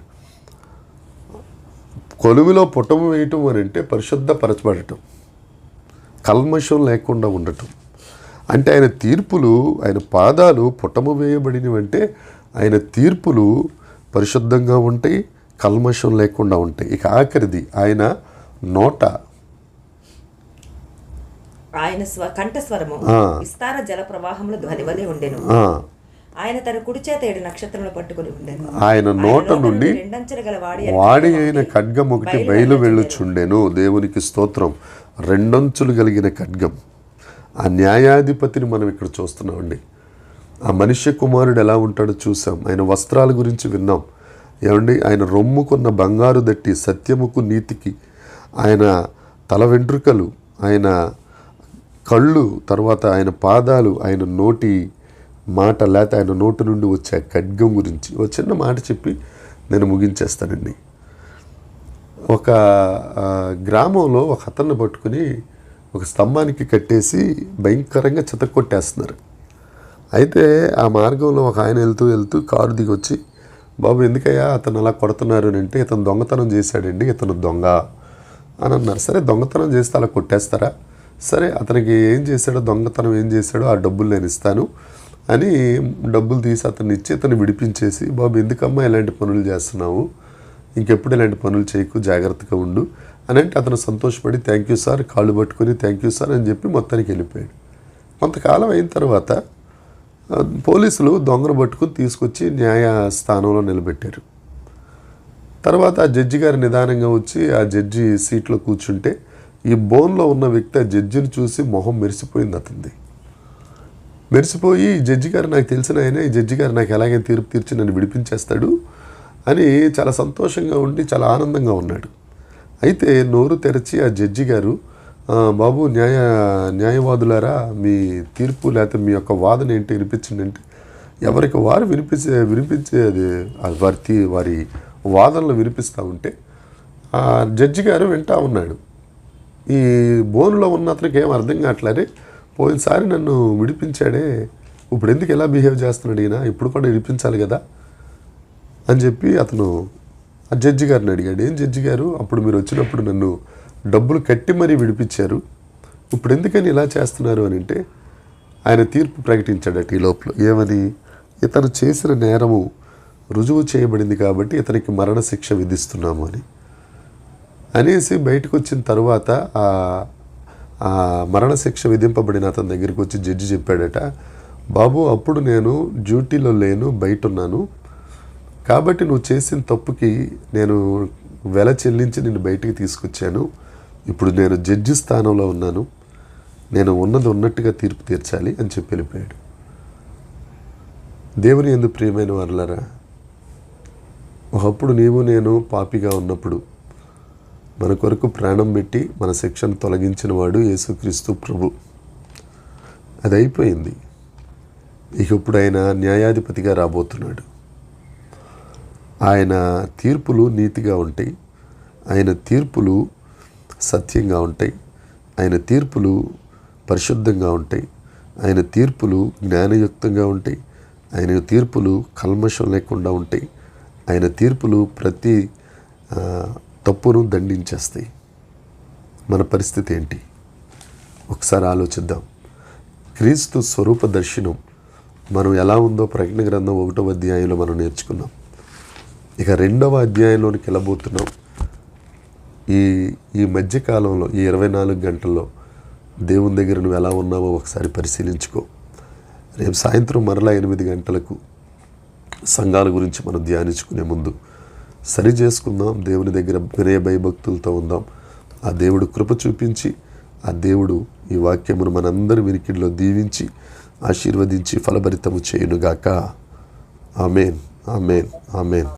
Speaker 1: కొలిమిలో పుటము వేయటం అని అంటే పరిశుద్ధపరచబడటం, కల్మషం లేకుండా ఉండటం. అంటే ఆయన తీర్పులు, ఆయన పాదాలు పుటము వేయబడినవంటే ఆయన తీర్పులు పరిశుద్ధంగా ఉంటాయి, కల్మషం లేకుండా ఉంటాయి. ఇక ఆఖరిది ఆయన నోట,
Speaker 2: ఆయన కంఠస్వరము విస్తార జల ప్రవాహముల ధ్వని వలె ఉండెను. ఆయన తన కుడి చేత 7 నక్షత్రములు పట్టుకుని ఉండెను.
Speaker 1: ఆయన నోట నుండి వాడి అయిన ఖడ్గం ఒకటి బయలు వెళ్ళుచుండెను. దేవునికి స్తోత్రం. 2 అంచులు కలిగిన ఖడ్గం. ఆ న్యాయాధిపతిని మనం ఇక్కడ చూస్తున్నామండి. ఆ మనుష్య కుమారుడు ఎలా ఉంటాడో చూసాం. ఆయన వస్త్రాల గురించి విన్నాం. ఏమండి, ఆయన రొమ్ముకున్న బంగారు దట్టి సత్యముకు నీతికి, ఆయన తల వెంట్రుకలు, ఆయన కళ్ళు, తర్వాత ఆయన పాదాలు, ఆయన నోటి మాట, లేకపోతే ఆయన నోటి నుండి వచ్చే ఖడ్గం గురించి ఒక చిన్న మాట చెప్పి నేను ముగించేస్తానండి. ఒక గ్రామంలో ఒక అతన్ని పట్టుకుని ఒక స్తంభానికి కట్టేసి భయంకరంగా చితక్కొట్టేస్తున్నారు. అయితే ఆ మార్గంలో ఒక ఆయన వెళ్తూ కారు దిగి వచ్చి, బాబు ఎందుకయ్యా అతను అలా కొడుతున్నారు అని అంటే, ఇతను దొంగతనం చేశాడండి, ఇతను దొంగ అని అన్నారు. సరే దొంగతనం చేస్తే అలా కొట్టేస్తారా? సరే అతనికి ఏం చేశాడో, దొంగతనం ఏం చేశాడో ఆ డబ్బులు నేను ఇస్తాను అని డబ్బులు తీసి అతన్ని ఇచ్చి అతన్ని విడిపించేసి, బాబు ఎందుకమ్మా ఇలాంటి పనులు చేస్తున్నావు, ఇంకెప్పుడు ఇలాంటి పనులు చేయకు, జాగ్రత్తగా ఉండు అని అంటే అతను సంతోషపడి థ్యాంక్ యూ సార్, కాళ్ళు పట్టుకొని థ్యాంక్ యూ సార్ అని చెప్పి మొత్తానికి వెళ్ళిపోయాడు. కొంతకాలం అయిన తర్వాత పోలీసులు దొంగను పట్టుకుని తీసుకొచ్చి న్యాయస్థానంలో నిలబెట్టారు. తర్వాత ఆ జడ్జి గారు నిదానంగా వచ్చి ఆ జడ్జి సీట్లో కూర్చుంటే ఈ బోన్లో ఉన్న వ్యక్తి ఆ జడ్జిని చూసి మొహం మెరిసిపోయింది అతనిది. మెరిసిపోయి, ఈ జడ్జి గారు నాకు తెలిసిన ఆయన, ఈ జడ్జి గారు నాకు ఎలాగైనా తీర్పు తీర్చి నన్ను విడిపించేస్తాడు అని చాలా సంతోషంగా ఉండి చాలా ఆనందంగా ఉన్నాడు. అయితే నోరు తెరచి ఆ జడ్జి గారు, బాబు న్యాయవాదులారా, మీ తీర్పు లేకపోతే మీ యొక్క వాదన ఏంటి వినిపించింది అంటే, ఎవరికి వారు వినిపించేది వారి వాదనలు వినిపిస్తూ ఉంటే ఆ జడ్జి గారు వింటా ఉన్నాడు. ఈ బోన్లో ఉన్న అతనికి ఏం అర్థం కావట్లేదు, పోయినసారి నన్ను విడిపించాడే, ఇప్పుడు ఎందుకు ఎలా బిహేవ్ చేస్తున్నాడు ఈయన, ఇప్పుడు కూడా విడిపించాలి కదా అని చెప్పి అతను ఆ జడ్జి గారిని అడిగాడు. ఏం జడ్జి గారు, అప్పుడు మీరు వచ్చినప్పుడు నన్ను డబ్బులు కట్టి మరీ విడిపించారు, ఇప్పుడు ఎందుకని ఇలా చేస్తున్నారు అని అంటే, ఆయన తీర్పు ప్రకటించాడట ఈ లోపల. ఏమని? ఇతను చేసిన నేరము రుజువు చేయబడింది కాబట్టి ఇతనికి మరణశిక్ష విధిస్తున్నాము అని అనేసి బయటకు వచ్చిన తర్వాత ఆ మరణశిక్ష విధింపబడిన అతని దగ్గరికి వచ్చి జడ్జి చెప్పాడట, బాబు అప్పుడు నేను డ్యూటీలో లేను, బయట ఉన్నాను, కాబట్టి నువ్వు చేసిన తప్పుకి నేను వెల చెల్లించి నిన్ను బయటికి తీసుకొచ్చాను, ఇప్పుడు నేను జడ్జి స్థానంలో ఉన్నాను, నేను ఉన్నది ఉన్నట్టుగా తీర్పు తీర్చాలి అని చెప్పి వెళ్ళిపోయాడు. దేవుని యందు ప్రియమైన వారలారా, ఒకప్పుడు నీవు నేను పాపిగా ఉన్నప్పుడు మన కొరకు ప్రాణం పెట్టి మన శిక్షను తొలగించిన వాడు యేసుక్రీస్తు ప్రభు. అది అయిపోయింది. ఇక ఇప్పుడు ఆయన న్యాయాధిపతిగా రాబోతున్నాడు. ఆయన తీర్పులు నీతిగా ఉంటాయి, ఆయన తీర్పులు సత్యంగా ఉంటాయి, ఆయన తీర్పులు పరిశుద్ధంగా ఉంటాయి, ఆయన తీర్పులు జ్ఞానయుక్తంగా ఉంటాయి, ఆయన తీర్పులు కల్మషం లేకుండా ఉంటాయి, ఆయన తీర్పులు ప్రతి తప్పును దండించేస్తాయి. మన పరిస్థితి ఏంటి ఒకసారి ఆలోచిద్దాం. క్రీస్తు స్వరూప దర్శనం మనం ఎలా ఉందో ప్రకటన గ్రంథం 1వ అధ్యాయంలో మనం నేర్చుకున్నాం. ఇక 2వ అధ్యాయంలోనికి వెళ్ళబోతున్నాం. ఈ మధ్యకాలంలో ఈ 24 గంటల్లో దేవుని దగ్గర నువ్వు ఎలా ఉన్నావో ఒకసారి పరిశీలించుకో. రేపు సాయంత్రం మరలా 8 గంటలకు సంఘాల గురించి మనం ధ్యానించుకునే ముందు సరి చేసుకుందాం. దేవుని దగ్గర వినయ భయభక్తులతో ఉందాం. ఆ దేవుడు కృప చూపించి, ఆ దేవుడు ఈ వాక్యమును మనందరి వినికిడిలో దీవించి ఆశీర్వదించి ఫలభరితము చేయునుగాక. ఆమేన్, ఆమేన్, ఆమేన్.